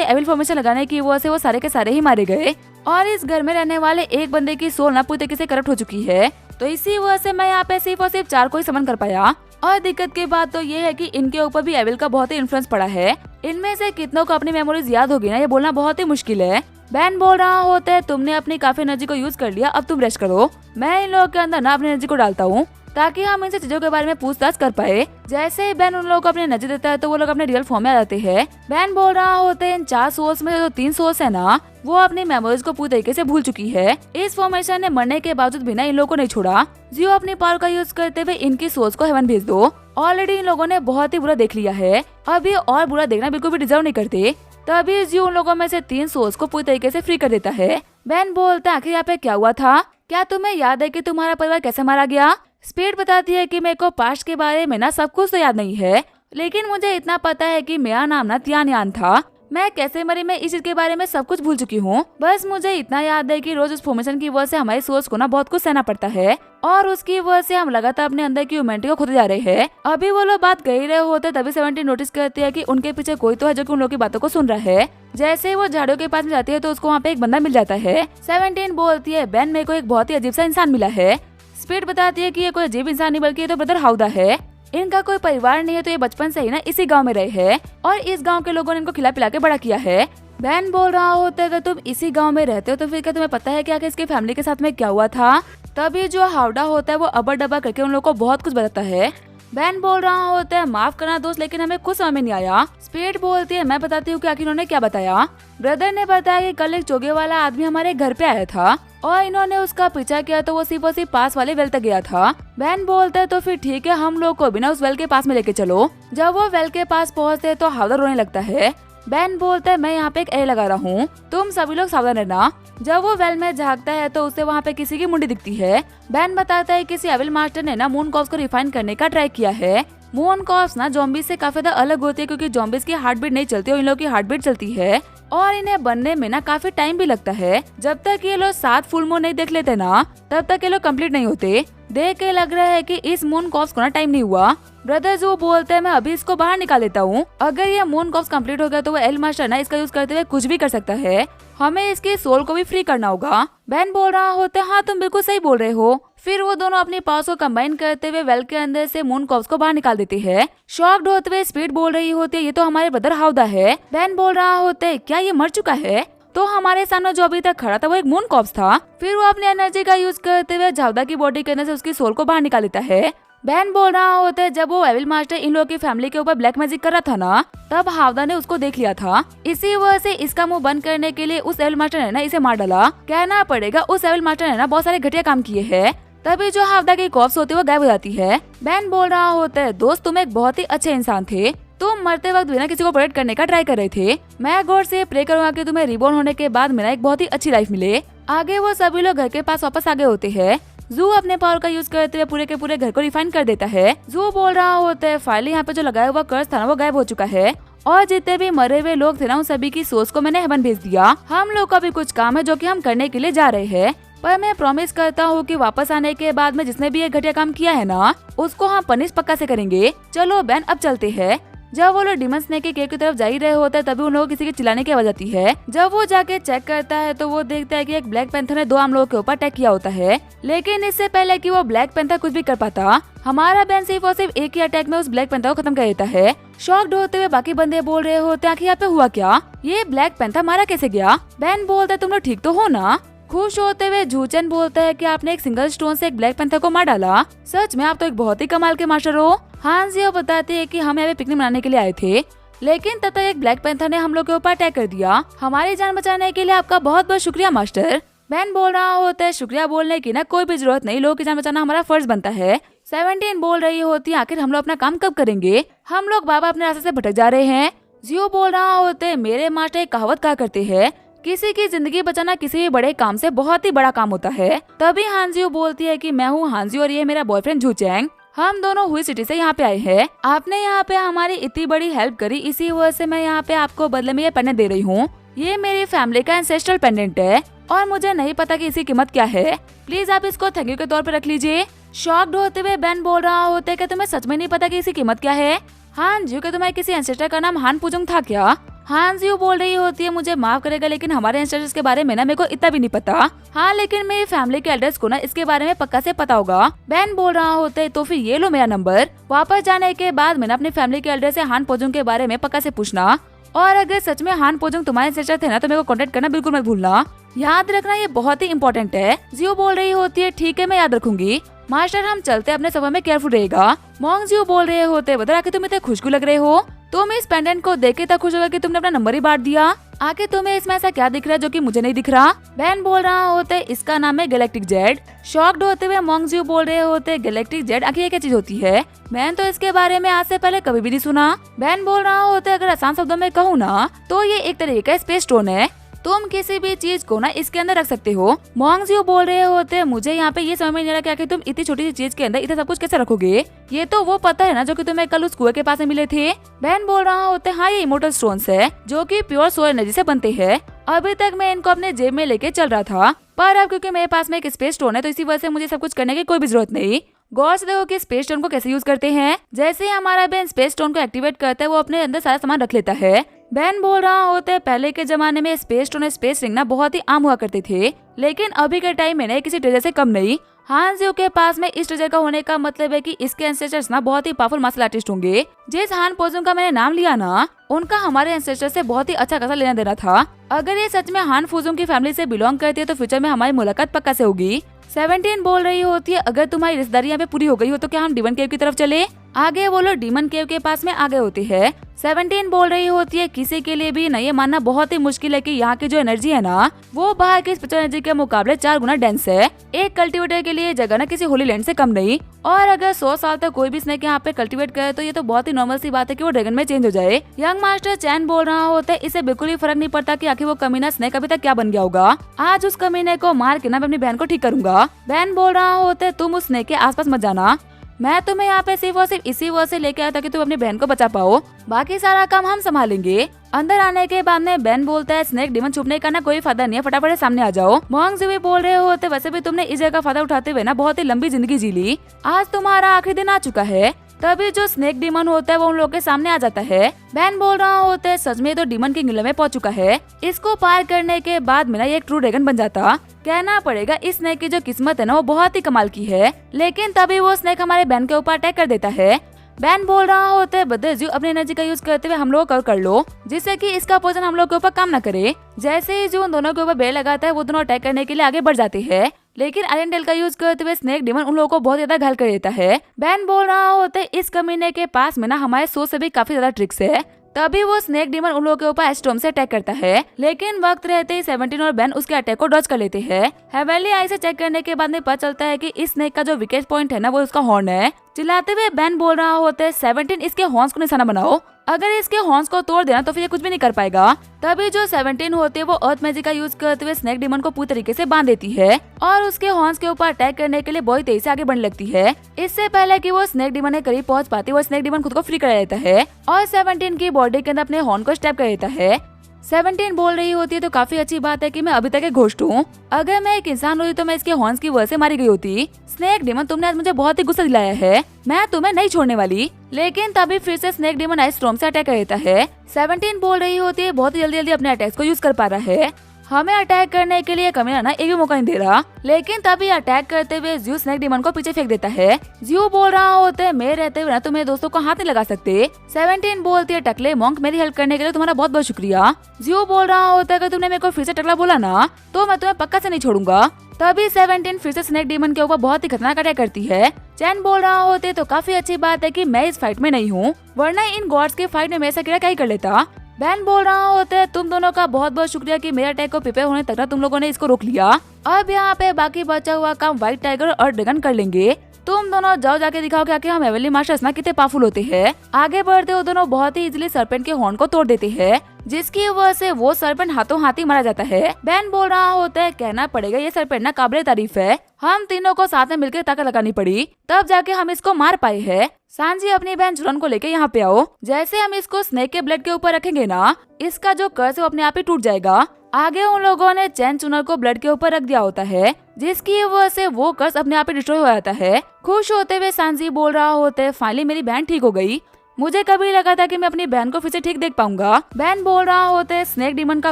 एविल फॉर्मेशन लगाने की वजह से वो सारे के सारे ही मारे गए, और इस घर में रहने वाले एक बंदे की सोल ना पूरी तरीके से करप्ट हो चुकी है। तो इसी वजह से मैं यहाँ पे सिर्फ और सिर्फ 4 को ही समन कर पाया। और दिक्कत की बात तो ये है कि इनके ऊपर भी एविल का बहुत ही इन्फ्लुएंस पड़ा है। इनमें से कितनों को अपनी मेमोरीज याद होगी ना ये बोलना बहुत ही मुश्किल है। बेन बोल रहा होता है तुमने अपनी काफी एनर्जी को यूज कर लिया, अब तुम रेस्ट करो। मैं इन लोगों के अंदर ना अपनी एनर्जी को डालता हूँ ताकि हम इनसे चीजों के बारे में पूछताछ कर पाए। जैसे ही बेन उन लोगों को अपनी एनर्जी देता है तो वो लोग अपने रियल फॉर्म में आ जाते हैं। बेन बोल रहा होता है इन 4 सोल्स में जो 3 सोल्स है ना वो अपनी मेमोरीज को पूरी तरीके से भूल चुकी है। इस फॉर्मेशन ने मरने के बावजूद भी ना इन लोगों को नहीं छोड़ा। जियो अपनी पावर का यूज करते हुए इनकी सोल्स को हेवन भेज दो। ऑलरेडी इन लोगों ने बहुत ही बुरा देख लिया है, अब ये और बुरा देखना बिल्कुल भी डिजर्व नहीं करते। तभी जियो उन लोगों में से 3 सोल्स को पूरी तरीके से फ्री कर देता है। बेन बोलता है आखिर यहाँ पे क्या हुआ था? क्या तुम्हें याद है कि तुम्हारा परिवार कैसे मारा गया? स्पीड बताती है कि मेरे को पास्ट के बारे में ना सब कुछ तो याद नहीं है, लेकिन मुझे इतना पता है कि मेरा नाम ना तियान यान था। मैं कैसे मरी मैं इस चीज के बारे में सब कुछ भूल चुकी हूँ। बस मुझे इतना याद है कि रोज उस फॉर्मेशन की वजह से हमारी सोच को ना बहुत कुछ सहना पड़ता है, और उसकी वजह से हम लगातार अपने अंदर की ह्यूमैनिटी को खोते जा रहे हैं। अभी वो लोग बात कर ही रहे होते तभी 17 नोटिस करते हैं कि उनके पीछे कोई तो है जो कि उन लोगों की बातों को सुन रहा है। जैसे वो झाड़ियों के पास में जाती है तो उसको वहाँ पे एक बंदा मिल जाता है। 17 बोलती है बेन मेरे को एक बहुत ही अजीब सा इंसान मिला है। स्पीड बताती है कि ये कोई अजीब इंसान नहीं बल्कि ये तो ब्रदर हाउदा है। इनका कोई परिवार नहीं है, तो ये बचपन से ही ना इसी गांव में रहे हैं और इस गांव के लोगों ने इनको खिला पिला के बड़ा किया है। बहन बोल रहा होता है, अगर तुम इसी गांव में रहते हो तो फिर क्या तुम्हें पता है क्या कि इसकी फैमिली के साथ में क्या हुआ था? तभी जो हावड़ा होता है वो अबर डबा करके उन लोगों को बहुत कुछ बताता है। बहन बोल रहा होता है, माफ करना दोस्त, लेकिन हमें कुछ समझ में नहीं आया। स्पीड बोलती है, मैं बताती हूँ कि आखिर उन्होंने क्या बताया। ब्रदर ने बताया कि कल एक चोगे वाला आदमी हमारे घर पे आया था और इन्होंने उसका पीछा किया तो वो सिर्फ पास वाले वेल तक गया था। बहन बोलता है, तो फिर ठीक है, हम लोग को भी ना उस वेल के पास में लेके चलो। जब वो वेल के पास पहुँचते तो हावड़ा रोने लगता है। बहन बोलता है, मैं यहाँ पे एक ए लगा रहा हूँ, तुम सभी लोग सावधान रहना। जब वो वेल में झांकता है तो उसे वहाँ पे किसी की मुंडी दिखती है। बहन बताता है, किसी एविल मास्टर ने ना मून कॉप्स को रिफाइन करने का ट्राई किया है। मून कॉप्स ना ज़ॉम्बीज़ से काफी ज्यादा अलग होती है, क्योंकि ज़ॉम्बीज़ की हार्ट बीट नहीं चलती और इन लोगों की हार्ट बीट चलती है और इन्हें बनने में ना काफी टाइम भी लगता है। जब तक ये लोग 7 फुल मून नहीं देख लेते ना, तब तक ये लोग कंप्लीट नहीं होते। देख के लग रहा है कि इस मून कॉप्स को ना टाइम नहीं हुआ। ब्रदर जो बोलते हैं, मैं अभी इसको बाहर निकाल लेता हूँ। अगर ये मून कॉप्स कंप्लीट हो गया तो वो एल मास्टर ना इसका यूज करते हुए कुछ भी कर सकता है। हमें इसके सोल को भी फ्री करना होगा। बहन बोल रहा होता है, हाँ तुम बिल्कुल सही बोल रहे हो। फिर वो दोनों अपनी पावर्स को कंबाइन करते हुए वेल के अंदर से मून कॉप्स को बाहर निकाल देते हैं। शॉक्ड होते हुए स्पीड बोल रही होती है, ये तो हमारे ब्रदर हावड़ा है। बहन बोल रहा होता है, क्या ये मर चुका है? तो हमारे सामने जो अभी तक खड़ा था वो एक मून कॉप्स था। फिर वो अपनी एनर्जी का यूज करते हुए हावड़ा की बॉडी के अंदर से उसकी सोल को बाहर निकाल लेता है। बहन बोल रहा होता है, जब वो एविल मास्टर इन लोगों की फैमिली के ऊपर ब्लैक मैजिक कर रहा था ना, तब हावड़ा ने उसको देख लिया था। इसी वजह से इसका मुंह बंद करने के लिए उस एविल मास्टर ने ना इसे मार डाला। कहना पड़ेगा उस एविल मास्टर ने ना बहुत सारे घटिया काम किए हैं। तभी जो हावड़ा की कॉप्स होती है वो गायब हो जाती है। बहन बोल रहा होता है, दोस्त तुम एक बहुत ही अच्छे इंसान थे, तुम मरते वक्त बिना किसी को प्रोटेक्ट करने का ट्राई कर रहे थे। मैं गॉड से प्रे करूंगा कि तुम्हें रिबॉर्न होने के बाद मेरा एक बहुत ही अच्छी लाइफ मिले। आगे वो सभी लोग घर के पास वापस आगे होते हैं। जू अपने पावर का यूज करते हुए पूरे के पूरे घर को रिफाइन कर देता है। जू बोल रहा होता है, फाइनली यहाँ पे जो लगाया हुआ कर्ज था ना वो गायब हो चुका है और जितने भी मरे हुए लोग थे ना उन सभी की सोच को मैंने हेवन भेज दिया। हम लोग का भी कुछ काम है जो कि हम करने के लिए जा रहे हैं, पर मैं प्रॉमिस करता हूँ कि वापस आने के बाद में जिसने भी ये घटिया काम किया है ना उसको हम पनिश पक्का से करेंगे। चलो बहन अब चलते हैं। जब वो लोग डिमन स्नेक के केव की तरफ जा ही रहे होते हैं तभी उन लोगों को किसी के चिल्लाने की आवाज आती है। जब वो जाके चेक करता है तो वो देखता है कि एक ब्लैक पैंथर ने 2 आम लोगों के ऊपर अटैक किया होता है, लेकिन इससे पहले कि वो ब्लैक पैंथर कुछ भी कर पाता, हमारा बहन सिर्फ और सिर्फ एक ही अटैक में उस ब्लैक पैंथर को खत्म कर देता है। शॉक्ड होते हुए बाकी बंदे बोल रहे होते हैं, यहाँ पे हुआ क्या? ये ब्लैक पैंथर मारा कैसे गया? बहन बोलता है, तुम लोग ठीक तो हो ना? खुश होते हुए झूचन बोलता है कि आपने एक सिंगल स्टोन से एक ब्लैक पैंथर को मार डाला। सच में आप तो एक बहुत ही कमाल के मास्टर हो। हांजियो बताते हैं कि हम यहाँ पे पिकनिक मनाने के लिए आए थे, लेकिन तब तक एक ब्लैक पैंथर ने हम लोग के ऊपर अटैक कर दिया। हमारी जान बचाने के लिए आपका बहुत बहुत शुक्रिया मास्टर। बहन बोल रहा होता है, शुक्रिया बोलने की ना कोई भी जरूरत नहीं, लोगों की जान बचाना हमारा फर्ज बनता है। 17 बोल रही होती है, आखिर हम लोग अपना काम कब करेंगे? हम लोग बाबा अपने रास्ते से भटक जा रहे हैं। जियो बोल रहा होते है, मेरे मास्टर एक कहावत कहा करते हैं, किसी की जिंदगी बचाना किसी भी बड़े काम से बहुत ही बड़ा काम होता है। तभी हांजियो बोलती है कि मैं हूँ हांजियो और ये मेरा बॉयफ्रेंड जूचैंग, हम दोनों हुई सिटी से यहाँ पे आए हैं। आपने यहाँ पे हमारी इतनी बड़ी हेल्प करी, इसी वजह से मैं यहाँ पे आपको बदले में ये पेंडेंट दे रही हूँ। ये मेरी फैमिली का एंसेस्ट्रल पेंडेंट है और मुझे नहीं पता कि इसकी कीमत क्या है, प्लीज आप इसको थैंक यू के तौर पे रख लीजिए। शॉक्ड होते हुए बेन बोल रहा होता है कि तुम्हें सच में नहीं पता कि इसकी कीमत क्या है? हांजियो के तुम्हारे किसी एंसेस्टर का नाम हान पुजुंग था क्या? हांजियो बोल रही होती है, मुझे माफ करेगा लेकिन हमारे एंसेस्टर्स के बारे में ना मेरे को इतना भी नहीं पता। हाँ लेकिन मेरी फैमिली के एल्डर्स को ना इसके बारे में पक्का से पता होगा। बेन बोल रहा होता है, तो फिर ये लो मेरा नंबर। वापस जाने के बाद मैंने अपनी फैमिली के एल्डर से हान पुजुंग के बारे में पक्का से पूछना, और अगर सच में हान पुजुंग तुम्हारे एंसेस्टर थे ना तो मेरे को कांटेक्ट करना बिल्कुल मत भूलना। याद रखना ये बहुत ही इम्पोर्टेंट है। जियो बोल रही होती है, ठीक है मैं याद रखूंगी। मास्टर हम चलते अपने सफर में केयरफुल रहेगा। मोंग जियो बोल रहे होते, बता कि तुम इतने खुशबू लग रहे हो, तुम इस पेंडेंट को देख के इतना खुश होगा कि तुमने अपना नंबर ही बांट दिया। आके तुम्हें इसमें ऐसा क्या दिख रहा है जो कि मुझे नहीं दिख रहा? बेन बोल रहा होते, इसका नाम है गैलेक्टिक जेड। शॉक्ड होते हुए मोंग जियो बोल रहे होते, गैलेक्टिक जेड आखिर ये क्या चीज होती है? मैंने तो इसके बारे में आज से पहले कभी भी नहीं सुना। बेन बोल रहा होते, अगर आसान शब्दों में कहूँ ना तो ये एक तरीके का स्पेस स्टोन है, तुम किसी भी चीज को ना इसके अंदर रख सकते हो। मोंग जियो बोल रहे होते, मुझे यहाँ पे ये समझ में नहीं आ रहा क्या कि तुम इतनी छोटी सी चीज के अंदर इतना सब कुछ कैसे रखोगे? ये तो वो पता है ना जो कि तुम्हें कल उस कुएं के पास में मिले थे। बेन बोल रहा होते, हाँ ये इमोर्टल स्टोन्स है जो कि प्योर सोल एनर्जी से बनते हैं। अभी तक मैं इनको अपने जेब में लेके चल रहा था, पर अब क्योंकि मेरे पास में एक स्पेस स्टोन है तो इसी वजह से मुझे सब कुछ करने की कोई भी जरूरत नहीं। गौर से देखो कि स्पेस स्टोन को कैसे यूज करते हैं। जैसे ही हमारा बेन स्पेस स्टोन को एक्टिवेट करता है वो अपने अंदर सारा सामान रख लेता है। बेन बोल रहा होता पहले के जमाने में स्पेस स्टोन और स्पेस रिंग ना बहुत ही आम हुआ करते थे, लेकिन अभी के टाइम में किसी ट्रेजर से कम नहीं। हान जियो के पास में इस ट्रेजर का होने का मतलब है कि इसके एंसेस्टर्स ना बहुत ही पावरफुल मार्शल आर्टिस्ट होंगे। जिस हान पोजुंग का मैंने नाम लिया ना, उनका हमारे एंसेस्टर से बहुत ही अच्छा खासा लेना देना था। अगर ये सच में हान फुजुंग की फैमिली से बिलोंग करती है तो फ्यूचर में हमारी मुलाकात पक्का से होगी। 17 बोल रही होती है, अगर तुम्हारी रिश्तेदारी यहाँ पे पूरी हो गई हो तो क्या हम डीमन केव की तरफ चले? आगे वो लोग डीमन केव के पास में आ गए होते हैं। 17 बोल रही होती है, किसी के लिए भी ये मानना बहुत ही मुश्किल है कि यहाँ की जो एनर्जी है ना, वो बाहर की स्पिरिचुअल एनर्जी के मुकाबले 4 गुना डेंस है। एक कल्टीवेटर के लिए जगह ना किसी होली लैंड से कम नहीं। और अगर 100 साल तक कोई भी स्नेक यहाँ पे कल्टीवेट करे तो ये तो बहुत ही नॉर्मल सी बात है कि वो ड्रैगन में चेंज हो जाए। यंग मास्टर चैन बोल रहा होता है, इसे बिल्कुल ही फर्क नहीं पड़ता कि आखिर वो कमीना स्नेक अभी तक क्या बन गया होगा। आज उस कमीने को मार के ना मैं अपनी बहन को ठीक करूंगा। बहन बोल रहा होता है, तुम उस स्नेक के आसपास मत जाना, मैं तुम्हें यहाँ पे सिर्फ और सिर्फ इसी वजह से लेके आया ताकि तुम अपनी बहन को बचा पाओ, बाकी सारा काम हम संभालेंगे। अंदर आने के बाद में बेन बोलता है, स्नेक डीमन छुपने का ना कोई फायदा नहीं है, फटाफट सामने आ जाओ। मोंग भी बोल रहे होते, वैसे भी तुमने इस जगह का फायदा उठाते हुए ना बहुत ही लंबी जिंदगी जी ली, आज तुम्हारा आखिरी दिन आ चुका है। तभी जो स्नेक डीमन होता है वो उन लोगों के सामने आ जाता है। बेन बोल रहा होता है, सच में तो डीमन की गिल में पहुंच चुका है, इसको पार करने के बाद मेरा ये एक ट्रू ड्रैगन बन जाता। कहना पड़ेगा इस स्नेक की जो किस्मत है ना वो बहुत ही कमाल की है। लेकिन तभी वो स्नेक हमारे बेन के ऊपर अटैक कर देता है। बेन बोल रहा होता है, बदरजू अपनी एनर्जी का यूज करते हुए हम लोग कर लो, जिससे कि इसका पोजन हम लोग के ऊपर काम न करे। जैसे ही जो उन दोनों के ऊपर बेल लगाता है वो दोनों अटैक करने के लिए आगे बढ़ जाते हैं, लेकिन आयरन टेल का यूज करते हुए स्नेक डीमन उन लोगों को बहुत ज्यादा घायल कर देता है। बेन बोल रहा होता है, इस कमीने के पास में ना हमारे सोच से भी काफी ज्यादा ट्रिक्स है। तभी वो स्नेक डीमन उन लोगों के ऊपर एस्ट्रोम से अटैक करता है, लेकिन वक्त रहते ही 17 और बेन उसके अटैक को डॉज कर लेते हैं। हेवनली आई से चेक करने के बाद में पता चलता है कि इस स्नेक का जो वीकेस्ट पॉइंट है ना वो उसका हॉर्न है। चिल्लाते हुए बेन बोल रहा होता है, 17 इसके हॉर्न्स को निशाना बनाओ, अगर इसके हॉर्न्स को तोड़ देना तो फिर ये कुछ भी नहीं कर पाएगा। तभी जो 17 होती है वो अर्थ मैजिक का यूज करते हुए स्नेक डीमन को पूरी तरीके से बांध देती है और उसके हॉर्न्स के ऊपर अटैक करने के लिए बहुत तेजी से आगे बढ़ने लगती है। इससे पहले कि वो स्नेक डीमन के करीब पहुंच पाती, वो स्नेक डीमन खुद को फ्री कर लेता है और 17 की बॉडी के अंदर अपने हॉर्न को स्टैप कर देता है। 17 बोल रही होती है, तो काफी अच्छी बात है कि मैं अभी तक एक घोस्ट हूँ, अगर मैं एक इंसान होती तो मैं इसके हॉर्न्स की वजह से मारी गई होती। स्नेक डीमन तुमने आज मुझे बहुत ही गुस्सा दिलाया है, मैं तुम्हें नहीं छोड़ने वाली। लेकिन तभी फिर से स्नेक डीमन आइस स्टॉर्म से अटैक कर देता है। 17 बोल रही होती है, बहुत ही जल्दी अपने अटैक्स को यूज कर पा रहा है, हमें अटैक करने के लिए कमीना ना एक भी मौका नहीं दे रहा। लेकिन तभी अटैक करते हुए जियो स्नेक डीमन को पीछे फेंक देता है। जियो बोल रहा होता है, मैं रहते हुए ना तुम मेरे दोस्तों को हाथ नहीं लगा सकते। 17 बोलती है, टकले मॉन्क मेरी हेल्प करने के लिए तुम्हारा बहुत बहुत शुक्रिया। जियो बोल रहा होता है, अगर तुमने मेरे को फिर से टकला बोला ना तो मैं तुम्हें पक्का से नहीं छोड़ूंगा। तभी 17 फिर से स्नेक डीमन के ऊपर बहुत ही खतरनाक अटैक करती है। चैन बोल रहा होते तो काफी अच्छी बात है कि मैं इस फाइट में नहीं हूँ, वरना इन गॉड्स के फाइट में मैं ऐसा क्या ही कर लेता। बैन बोल रहा होता है, तुम दोनों का बहुत बहुत शुक्रिया कि मेरे अटैक को प्रिपेयर होने तक ना तुम लोगों ने इसको रोक लिया। अब यहाँ पे बाकी बचा हुआ काम व्हाइट टाइगर और ड्रैगन कर लेंगे। तुम दोनों जाओ जाके दिखाओ कि आखिर हम हेवनली मास्टर्स ना कितने पावरफुल होते हैं। आगे बढ़ते हो दोनों बहुत ही इजीली सरपेंट के हॉर्न को तोड़ देते हैं, जिसकी वजह से वो सरपेंट हाथों हाथ ही मारा जाता है। बैन बोल रहा होता है, कहना पड़ेगा ये सरपेंट ना काबिले तारीफ है, हम तीनों को साथ में मिलकर ताकत लगानी पड़ी तब जाके हम इसको मार पाए हैं। सांजी अपनी बहन चुरन को लेके यहाँ पे आओ, जैसे हम इसको स्नेक के ब्लड के ऊपर रखेंगे ना, इसका जो कर्ज है वो अपने आप ही टूट जाएगा। आगे उन लोगों ने चैन चुनर को ब्लड के ऊपर रख दिया होता है, जिसकी वजह से वो कर्ज अपने आप ही डिस्ट्रॉय हो जाता है। खुश होते हुए सांजी बोल रहा होता है, फाइनली मेरी बहन ठीक हो गई, मुझे कभी लगा था कि मैं अपनी बहन को फिर से ठीक देख पाऊंगा। बहन बोल रहा होता है, स्नेक डीमन का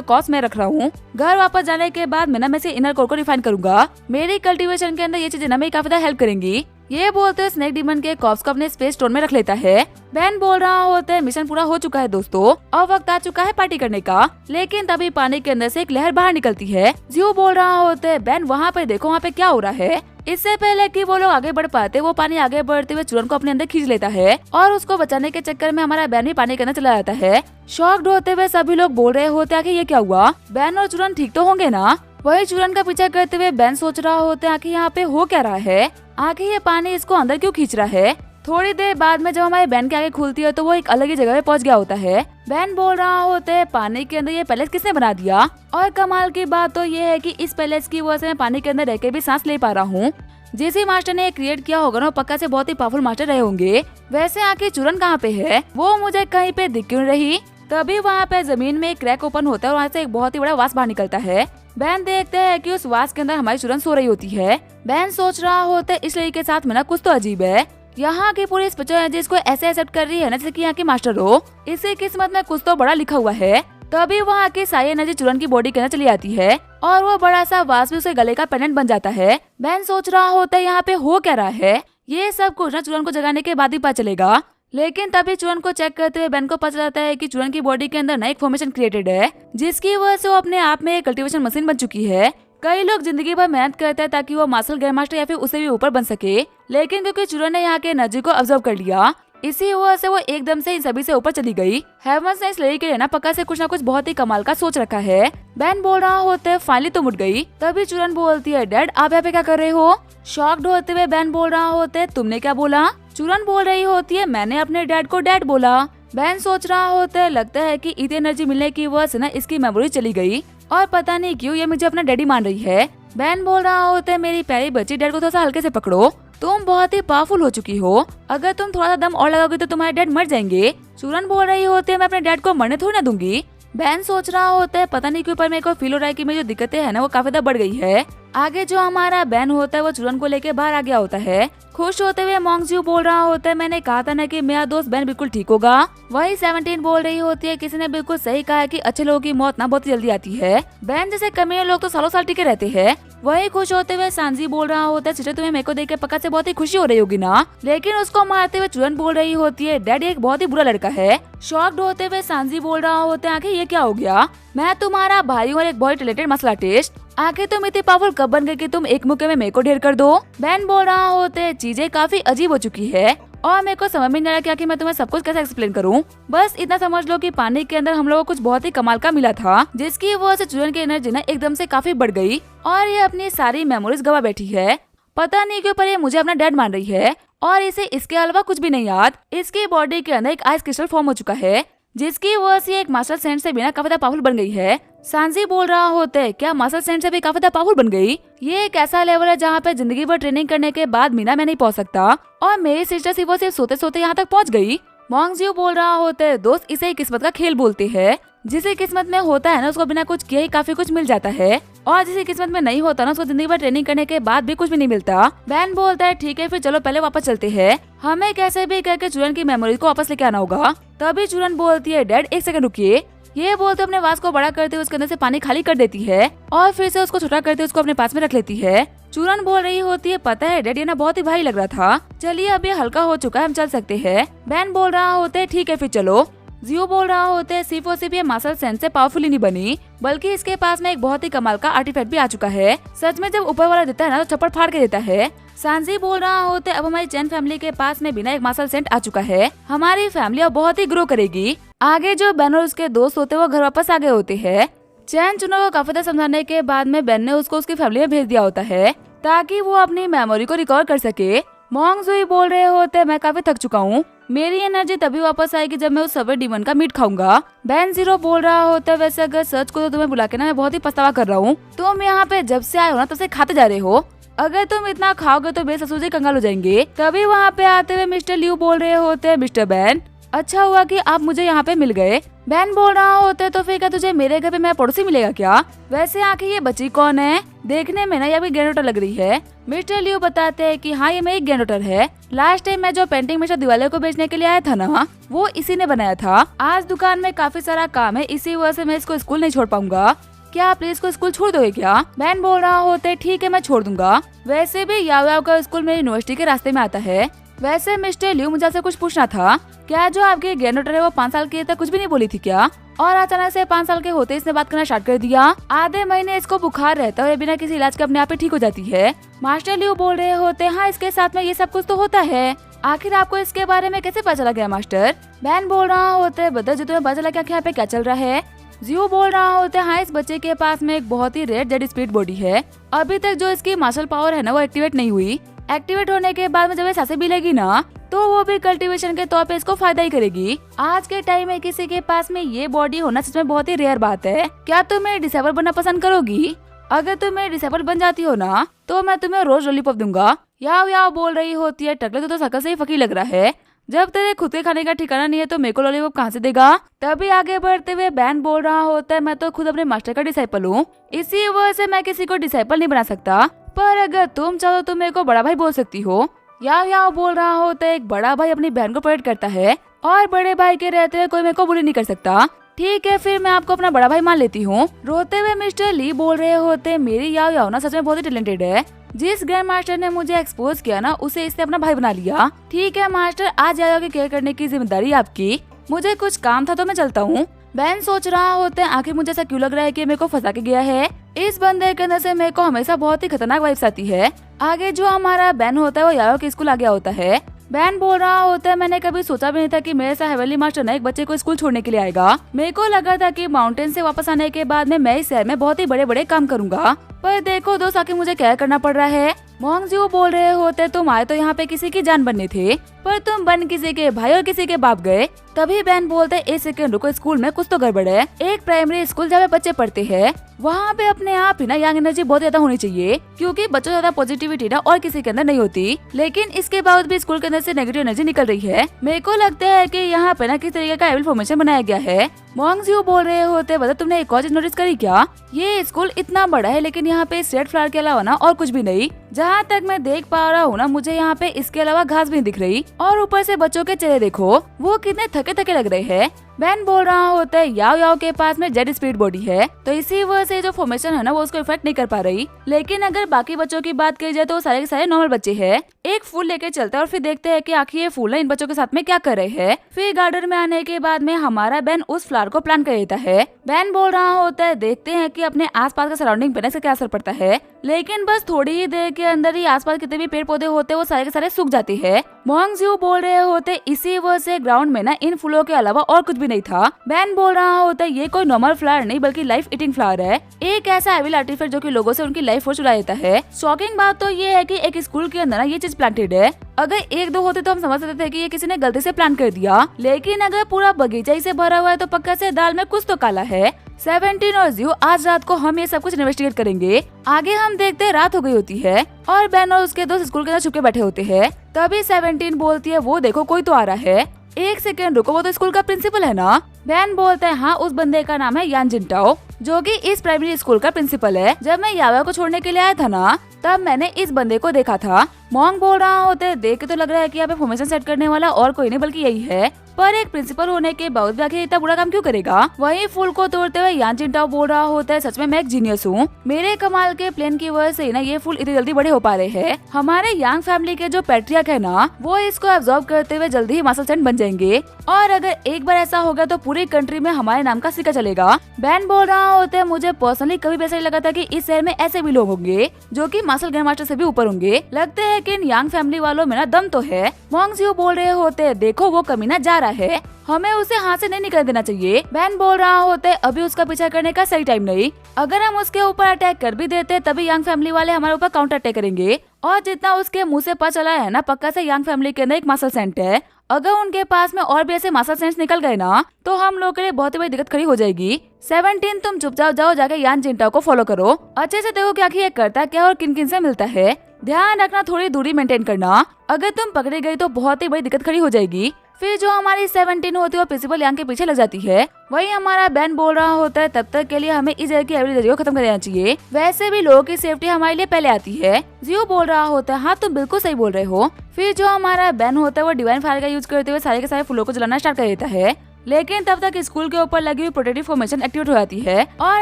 कॉस्ट मैं रख रहा हूँ, घर वापस जाने के बाद मैं से इनर कोर को रिफाइन करूंगा, मेरी कल्टीवेशन के अंदर ये चीजें मेरी काफी हेल्प करेंगी। ये बोलते हुए स्नेक डीमन के कॉप्स को अपने स्पेस स्टोन में रख लेता है। बहन बोल रहा होता है, मिशन पूरा हो चुका है दोस्तों, अब वक्त आ चुका है पार्टी करने का। लेकिन तभी पानी के अंदर से एक लहर बाहर निकलती है। जियो बोल रहा होता है, बहन वहाँ पे देखो, वहाँ पे क्या हो रहा है। इससे पहले कि वो लोग आगे बढ़ पाते, वो पानी आगे बढ़ते हुए चुरन को अपने अंदर खींच लेता है और उसको बचाने के चक्कर में हमारा बहन भी पानी के अंदर चला जाता है। शॉक्ड होते हुए सभी लोग बोल रहे होते हैं कि ये क्या हुआ, बहन और चुरन ठीक तो होंगे ना। वही चुरन का पीछा करते हुए बहन सोच रहा होता है कि यहाँ पे हो क्या रहा है, आखिर ये पानी इसको अंदर क्यों खींच रहा है। थोड़ी देर बाद में जब हमारी बहन के आगे खुलती है तो वो एक अलग ही जगह पे पहुंच गया होता है। बहन बोल रहा होता है, पानी के अंदर ये पैलेस किसने बना दिया, और कमाल की बात तो ये है कि इस पैलेस की वजह से मैं पानी के अंदर रह के भी सांस ले पा रहा हूँ। जिस भी मास्टर ने क्रिएट किया होगा ना, पक्का से बहुत ही पावरफुल मास्टर रहे होंगे। वैसे आखिर चुरन कहाँ पे है, वो मुझे कहीं पे दिख क्यों रही। तभी वहाँ पे जमीन में एक क्रैक ओपन होता है और वहाँ से एक बहुत ही बड़ा वास बाहर निकलता है। बहन देखते हैं कि उस वास के अंदर हमारी चुरन सो रही होती है। बहन सोच रहा होता है, इस लड़की के साथ में ना कुछ तो अजीब है। यहाँ की पूरी स्पिरिचुअल एनर्जी इसको ऐसे एक्सेप्ट कर रही है ना जैसे कि यहाँ की मास्टर हो। इसी किस्मत में कुछ तो बड़ा लिखा हुआ है। तभी वहाँ की सारी एनर्जी चूरन की बॉडी के अंदर चली आती है और वो बड़ा सा वास भी उसके गले का पेंडेंट बन जाता है। बेन सोच रहा होता है यहाँ पे हो क्या रहा है। ये सब कुछ ना चूरन को जगाने के बाद ही पता चलेगा। लेकिन तभी चूरन को चेक करते हुए बेन को पता चलता है कि चूरन की बॉडी के अंदर नई फॉर्मेशन क्रिएटेड है, जिसकी वजह से वो अपने आप में एक कल्टीवेशन मशीन बन चुकी है। कई लोग जिंदगी भर मेहनत करते हैं ताकि वो मार्शल ग्रैंड मास्टर या फिर उससे भी ऊपर बन सके, लेकिन क्योंकि चूरन ने यहाँ के एनर्जी को ऑब्जर्व कर लिया, इसी वजह से वो एकदम से इन सभी से ऊपर चली गई। हेवंस ने इस लड़की के लिए ना पक्का से कुछ ना कुछ बहुत ही कमाल का सोच रखा है। बेन बोल रहा होता है फाइनली तुम उठ गई। तभी चूरन बोलती है डैड आप यहाँ पे क्या कर रहे हो। शॉक्ड होते हुए बेन बोल रहा होता है तुमने क्या बोला। चूरन बोल रही होती है मैंने अपने डैड को डैड बोला। बेन सोच रहा होता है लगता है कि इतनी एनर्जी मिलने की वजह से ना इसकी मेमोरी चली गई और पता नहीं क्यों ये मुझे अपना डैडी मान रही है। बेन बोल रहा होता है मेरी प्यारी बच्ची डैड को थोड़ा सा हल्के से पकड़ो, तुम बहुत ही पावरफुल हो चुकी हो, अगर तुम थोड़ा सा दम और लगाओगे तो तुम्हारे डैड मर जाएंगे। चूरन बोल रही होती है मैं अपने डैड को मरने थोड़ी ना दूंगी। बेन सोच रहा होता है पता नहीं क्यों पर मेरे को फील हो रहा है कि मेरी जो दिक्कतें हैं ना वो काफी ज्यादा बढ़ गई है। आगे जो हमारा बेन होता है वो चूरन को लेके बाहर आ गया होता है। खुश होते हुए मॉन्गज्यू बोल रहा होता है मैंने कहा था ना कि मेरा दोस्त बेन बिल्कुल ठीक होगा। वही 17 बोल रही होती है किसी ने बिल्कुल सही कहा है कि अच्छे लोगों की मौत ना बहुत जल्दी आती है। बेन जैसे कमीने लोग तो सालों साल टिके रहते हैं। वही खुश होते हुए सांजी बोल रहा होता है सिस्टर तुम्हें मेरे को देख के पक्का से बहुत ही खुशी हो रही होगी ना। लेकिन उसको मारते हुए चूरन बोल रही होती है डैडी एक बहुत ही बुरा लड़का है। शॉक्ड होते हुए सांजी बोल रहा होता है आखिर ये क्या हो गया, मैं तुम्हारा भाई हूँ और एक बहुत टैलेंटेड मसला टेस्ट, आखिर तुम इतनी पावरफुल कब बन गई कि तुम एक मुक्के में मेरे को ढेर कर दो। बेन बोल रहा होते है चीजें काफी अजीब हो चुकी है और मेरे को समझ में नहीं आ रहा क्या कि मैं तुम्हें सब कुछ कैसे एक्सप्लेन करूं। बस इतना समझ लो कि पानी के अंदर हम लोगों को कुछ बहुत ही कमाल का मिला था, जिसकी वजह से चूरन की एनर्जी ना एकदम से काफी बढ़ गई और ये अपनी सारी मेमोरीज गवा बैठी है। पता नहीं क्यों पर ये मुझे अपना डैड मान रही है और इसे इसके अलावा कुछ भी नहीं याद। इसकी बॉडी के अंदर एक आइस क्रिस्टल फॉर्म हो चुका है, जिसकी वजह से एक मास्टर सेंट से बिना काफी पावरफुल बन गई है। सांजी बोल रहा होता है क्या मास्टर सेंट से भी काफी पावरफुल बन गई। ये एक ऐसा लेवल है जहाँ पे जिंदगी भर ट्रेनिंग करने के बाद मीना में नहीं पहुँच सकता और मेरी सिस्टर सिर्फ सोते सोते यहाँ तक पहुँच गई। मॉन्गज्यू बोल रहा होता है दोस्त इसे ही किस्मत का खेल बोलते हैं, जिसे किस्मत में होता है ना उसको बिना कुछ किए ही काफी कुछ मिल जाता है और जिसे किस्मत में नहीं होता ना उसको जिंदगी भर ट्रेनिंग करने के बाद भी कुछ भी नहीं मिलता। बेन बोलता है ठीक है फिर चलो पहले वापस चलते हैं, हमें कैसे भी करके चूरन की मेमोरीज को वापस लेके आना होगा। तभी चूरन बोलती है डैड एक सेकंड रुकिए। ये बोलते अपने वास को बड़ा करते हुए उसके अंदर से पानी खाली कर देती है और फिर से उसको छोटा करते उसको अपने पास में रख लेती है। चूरन बोल रही होती है पता है डैड ये ना बहुत ही भारी लग रहा था, चलिए अब ये हल्का हो चुका है हम चल सकते हैं। बेन बोल रहा होता है ठीक है फिर चलो। जियो बोल रहा होता है सिर्फ और सिर्फ ये मार्शल सेंस से पावरफुल ही नहीं बनी बल्कि इसके पास में एक बहुत ही कमाल का आर्टिफैक्ट भी आ चुका है। सच में जब ऊपर वाला देता है ना तो चप्पड़ फाड़ के देता है। सांजी बोल रहा होता है अब हमारी चैन फैमिली के पास में बिना एक मार्शल सेंट आ चुका है, हमारी फैमिली अब बहुत ही ग्रो करेगी। आगे जो बेन और उसके दोस्त होते वो घर वापस आ गए होते हैं। चैन चुनो को काफी देर समझाने के बाद में बेन ने उसको उसकी फैमिली में भेज दिया होता है ताकि वो अपनी मेमोरी को रिकवर कर सके। मॉन्गज्यू बोल रहे होते हैं मैं काफी थक चुका हूँ, मेरी एनर्जी तभी वापस आएगी जब मैं उस सबवे डीमन का मीट खाऊंगा। बेन जीरो बोल रहा होता है वैसे अगर सच को तो तुम्हें बुला के ना मैं बहुत ही पछतावा कर रहा हूँ, तुम यहाँ पे जब से आए हो ना तब से खाते जा रहे हो, अगर तुम इतना खाओगे तो मेरे ससुर जी कंगाल हो जाएंगे। तभी वहाँ पे आते हुए मिस्टर लियू बोल रहे होते हैं मिस्टर बेन अच्छा हुआ कि आप मुझे यहाँ पे मिल गए। बेन बोल रहा होता है तो फिर क्या तुझे मेरे घर पे मेरा पड़ोसी मिलेगा क्या, वैसे आखिर ये बच्ची कौन है, देखने में ना ये भी ग्रैंडडॉटर लग रही है। मिस्टर लियू बताते हैं कि हाँ ये मेरी ग्रैंडडॉटर है, लास्ट टाइम मैं जो पेंटिंग मिस्टर दिवाले को बेचने के लिए आया था ना वो इसी ने बनाया था। आज दुकान में काफी सारा काम है इसी वजह से मैं इसको स्कूल नहीं छोड़ पाऊंगा, क्या आप प्लीज को स्कूल छोड़ दोगे क्या। बेन बोल रहा होता है ठीक है मैं छोड़ दूंगा, वैसे भी याव याव का स्कूल मेरी यूनिवर्सिटी के रास्ते में आता है। वैसे मिस्टर लियू मुझे आपसे कुछ पूछना था, क्या जो आपकी ग्रैंडडॉटर है वो 5 साल की तक कुछ भी नहीं बोली थी क्या, और अचानक से 5 साल के होते इसने बात करना स्टार्ट कर दिया। आधे महीने इसको बुखार रहता है और बिना किसी इलाज के अपने आप ही ठीक हो जाती है। मास्टर लियू बोल रहे होते हाँ इसके साथ में ये सब कुछ तो होता है, आखिर आपको इसके बारे में कैसे पता चला गया मास्टर। बेन बोल रहा होता है बता जो तुम्हें पता चला क्या यहाँ पे क्या चल रहा है। जियो बोल रहा होता है हाँ इस बच्चे के पास में एक बहुत ही रेयर जेड स्पीड बॉडी है, अभी तक जो इसकी मार्शल पावर है ना वो एक्टिवेट नहीं हुई, एक्टिवेट होने के बाद में जब ये सांसें भी लेगी ना तो वो भी कल्टीवेशन के तौर पे इसको फायदा ही करेगी। आज के टाइम में किसी के पास में ये बॉडी होना सच में बहुत ही रेयर बात है। क्या तुम्हें डिसेबल बनना पसंद करोगी, अगर तुम्हें डिसेबल बन जाती हो ना तो मैं तुम्हें रोज लॉलीपॉप दूंगा। याव याव बोल रही होती है टकले तो शकल से ही फकीर लग रहा है, जब तेरे खुद के खाने का ठिकाना नहीं है तो मेरे को लॉलीपॉप कहाँ से देगा। तभी आगे बढ़ते हुए बेन बोल रहा होता है मैं तो खुद अपने मास्टर का डिसाइपल हूँ, इसी वजह से मैं किसी को डिसाइपल नहीं बना सकता, पर अगर तुम चाहो तो मेरे को बड़ा भाई बोल सकती हो। याओ याओ बोल रहा होता है एक बड़ा भाई अपनी बहन को प्रोटेक्ट करता है और बड़े भाई के रहते हुए कोई मेरे को बुरी नहीं कर सकता। ठीक है, फिर मैं आपको अपना बड़ा भाई मान लेती हूँ। रोते हुए मिस्टर ली बोल रहे होते, मेरी याओ याओ ना सच में बहुत ही टैलेंटेड है। जिस ग्रैंड मास्टर ने मुझे एक्सपोज किया ना, उसे इसने अपना भाई बना लिया। ठीक है मास्टर, आज याओ याओ की केयर करने की जिम्मेदारी आपकी। मुझे कुछ काम था तो मैं चलता हूँ। बैन सोच रहा होता है आखिर मुझे ऐसा क्यों लग रहा है कि मेरे को फंसा के गया है। इस बंदे के अंदर से मेरे को हमेशा बहुत ही खतरनाक वाइब्स आती है। आगे जो हमारा बैन होता है वो याओ के स्कूल आ गया होता है। बैन बोल रहा होता है, मैंने कभी सोचा भी नहीं था कि मेरे साथ हेवनली मास्टर ना एक बच्चे को स्कूल छोड़ने के लिए आएगा। मेरे को लगा था कि माउंटेन से वापस आने के बाद में मैं इस शहर में बहुत ही बड़े बड़े काम करूंगा, पर देखो दोस्त आके मुझे क्या करना पड़ रहा है। मोंगजियो बोल रहे होते, तुम आए तो यहाँ पे किसी की जान बनने थे, पर तुम बन किसी के भाई और किसी के बाप गए। तभी बैन बोलते, एक सेकंड रुको, स्कूल में कुछ तो गड़बड़ है। एक प्राइमरी स्कूल जहाँ पे बच्चे पढ़ते हैं वहाँ पे अपने आप ही ना यंग एनर्जी बहुत ज्यादा होनी चाहिए, क्योंकि बच्चों ज्यादा पॉजिटिविटी ना और किसी के अंदर नहीं होती। लेकिन इसके बावजूद भी स्कूल के अंदर से नेगेटिव एनर्जी निकल रही है। मेरे को लगता है कि यहाँ पे ना किस तरीके का एविल फॉर्मेशन बनाया गया है। मोंगजियो बोल रहे होते, बता तुमने एक और चीज नोटिस करी क्या? ये स्कूल इतना बड़ा है लेकिन यहाँ पे रेड फ्लावर के अलावा ना और कुछ भी नहीं। जहाँ तक मैं देख पा रहा हूँ ना, मुझे यहाँ पे इसके अलावा घास भी नहीं दिख रही। और ऊपर से बच्चों के चेहरे देखो, वो कितने थके थके लग रहे हैं। बैन बोल रहा होता है, याओ याओ के पास में जेड स्पीड बॉडी है, तो इसी वजह से जो फॉर्मेशन है ना वो उसको इफेक्ट नहीं कर पा रही। लेकिन अगर बाकी बच्चों की बात की जाए तो सारे के सारे नॉर्मल बच्चे हैं। एक फूल लेके चलते हैं और फिर देखते हैं कि आखिर ये फूल इन बच्चों के साथ में क्या कर रहे हैं। फिर गार्डन में आने के बाद में हमारा बैन उस फ्लावर को प्लान कर देता है। बैन बोल रहा होता है, देखते हैं कि अपने आसपास का सराउंडिंग पे इसका क्या असर पड़ता है। लेकिन बस थोड़ी ही देर के अंदर ही आसपास कितने भी पेड़ पौधे होते हैं वो सारे के सारे सूख जाते हैं। मोंगजियो बोल रहे होते, इसी वजह से ग्राउंड में ना इन फूलों के अलावा और कुछ भी नहीं था। बैन बोल रहा होता है, ये कोई नॉर्मल फ्लावर नहीं बल्कि लाइफ ईटिंग फ्लावर है। एक ऐसा एविल आर्टिफैक्ट जो कि लोगों से उनकी लाइफ को चुरा देता है। शॉकिंग बात तो ये है कि एक स्कूल के अंदर ना ये चीज प्लांटेड है। अगर एक दो होते तो हम समझ सकते थे कि ये किसी ने गलती से प्लान कर दिया, लेकिन अगर पूरा बगीचा ही से भरा हुआ है तो पक्का से दाल में कुछ तो काला है। 17 और जियो आज रात को हम ये सब कुछ इन्वेस्टिगेट करेंगे। आगे हम देखते हैं रात हो गई होती है और बैन और उसके दोस्त स्कूल के अंदर छुप के बैठे होते हैं। तभी 17 बोलती है, वो देखो कोई तो आ रहा है। एक सेकेंड रुको, वो तो स्कूल का प्रिंसिपल है ना? बैन बोलता है, हाँ उस बंदे का नाम है यान जिनटाओ, जो कि इस प्राइमरी स्कूल का प्रिंसिपल है। जब मैं यावा को छोड़ने के लिए आया था ना, तब मैंने इस बंदे को देखा था। मोंग बोल रहा होते, देख के तो लग रहा है कि यहाँ पे फॉर्मेशन सेट करने वाला और कोई नहीं बल्कि यही है, पर एक प्रिंसिपल होने के बावजूद आखिर इतना बुरा काम क्यों करेगा? वही फूल को तोड़ते हुए यान जिनटाओ बोल रहा होता है, सच में मैं एक जीनियस हूँ। मेरे कमाल के प्लान की वजह से ना ये फूल इतनी जल्दी बड़े हो पा रहे हैं। हमारे यांग फैमिली के जो पैट्रियर्क है ना, वो इसको एब्जॉर्ब करते हुए जल्दी ही मासल सेंट बन जाएंगे। और अगर एक बार ऐसा हो गया तो पूरी कंट्री में हमारे नाम का सिक्का चलेगा। बैन बोल रहा होता है, मुझे पर्सनली कभी भी ऐसा नहीं लगा था कि इस शहर में ऐसे भी लोग होंगे जो कि मार्शल ग्रैंड मास्टर से भी ऊपर होंगे। लगते है कि इन यांग फैमिली वालों में ना दम तो है। मोंगजियो बोल रहे होते हैं, देखो वो कमीना जा रहा है, हमें उसे हाथ से नहीं निकल देना चाहिए। बैन बोल रहा होता है, अभी उसका पीछा करने का सही टाइम नहीं। अगर हम उसके ऊपर अटैक कर भी देते तभी यांग फैमिली वाले हमारे ऊपर काउंटर अटैक करेंगे। और जितना उसके मुंह से पता चला है ना, पक्का से यांग फैमिली के अंदर एक मासल सेंट है। अगर उनके पास में और भी ऐसे मासल सेंट्स निकल गए ना, तो हम लोग के लिए बहुत ही बड़ी दिक्कत खड़ी हो जाएगी। 17 तुम चुपचाप जाओ, जाके यान जिनटाओ को फॉलो करो, अच्छे से देखो कि आखिर ये करता क्या और किन किन से मिलता है। ध्यान रखना, थोड़ी दूरी मेंटेन करना। अगर तुम पकड़े गई तो बहुत ही बड़ी दिक्कत खड़ी हो जाएगी। फिर जो हमारी 17 होती है वो प्रिंसिपल यांग के पीछे लग जाती है। वही हमारा बैन बोल रहा होता है, तब तक के लिए हमें इस जगह की एवरेज को खत्म कर देना चाहिए। वैसे भी लोगों की सेफ्टी हमारे लिए पहले आती है। जियो बोल रहा होता है, हाँ तुम बिल्कुल सही बोल रहे हो। फिर जो हमारा बैन होता है वो डिवाइन फायर का यूज करते हुए सारे के सारे फूलों को जलाना स्टार्ट कर देता है। लेकिन तब तक स्कूल के ऊपर लगी हुई प्रोटेक्टिव फॉर्मेशन एक्टिवेट हो जाती है और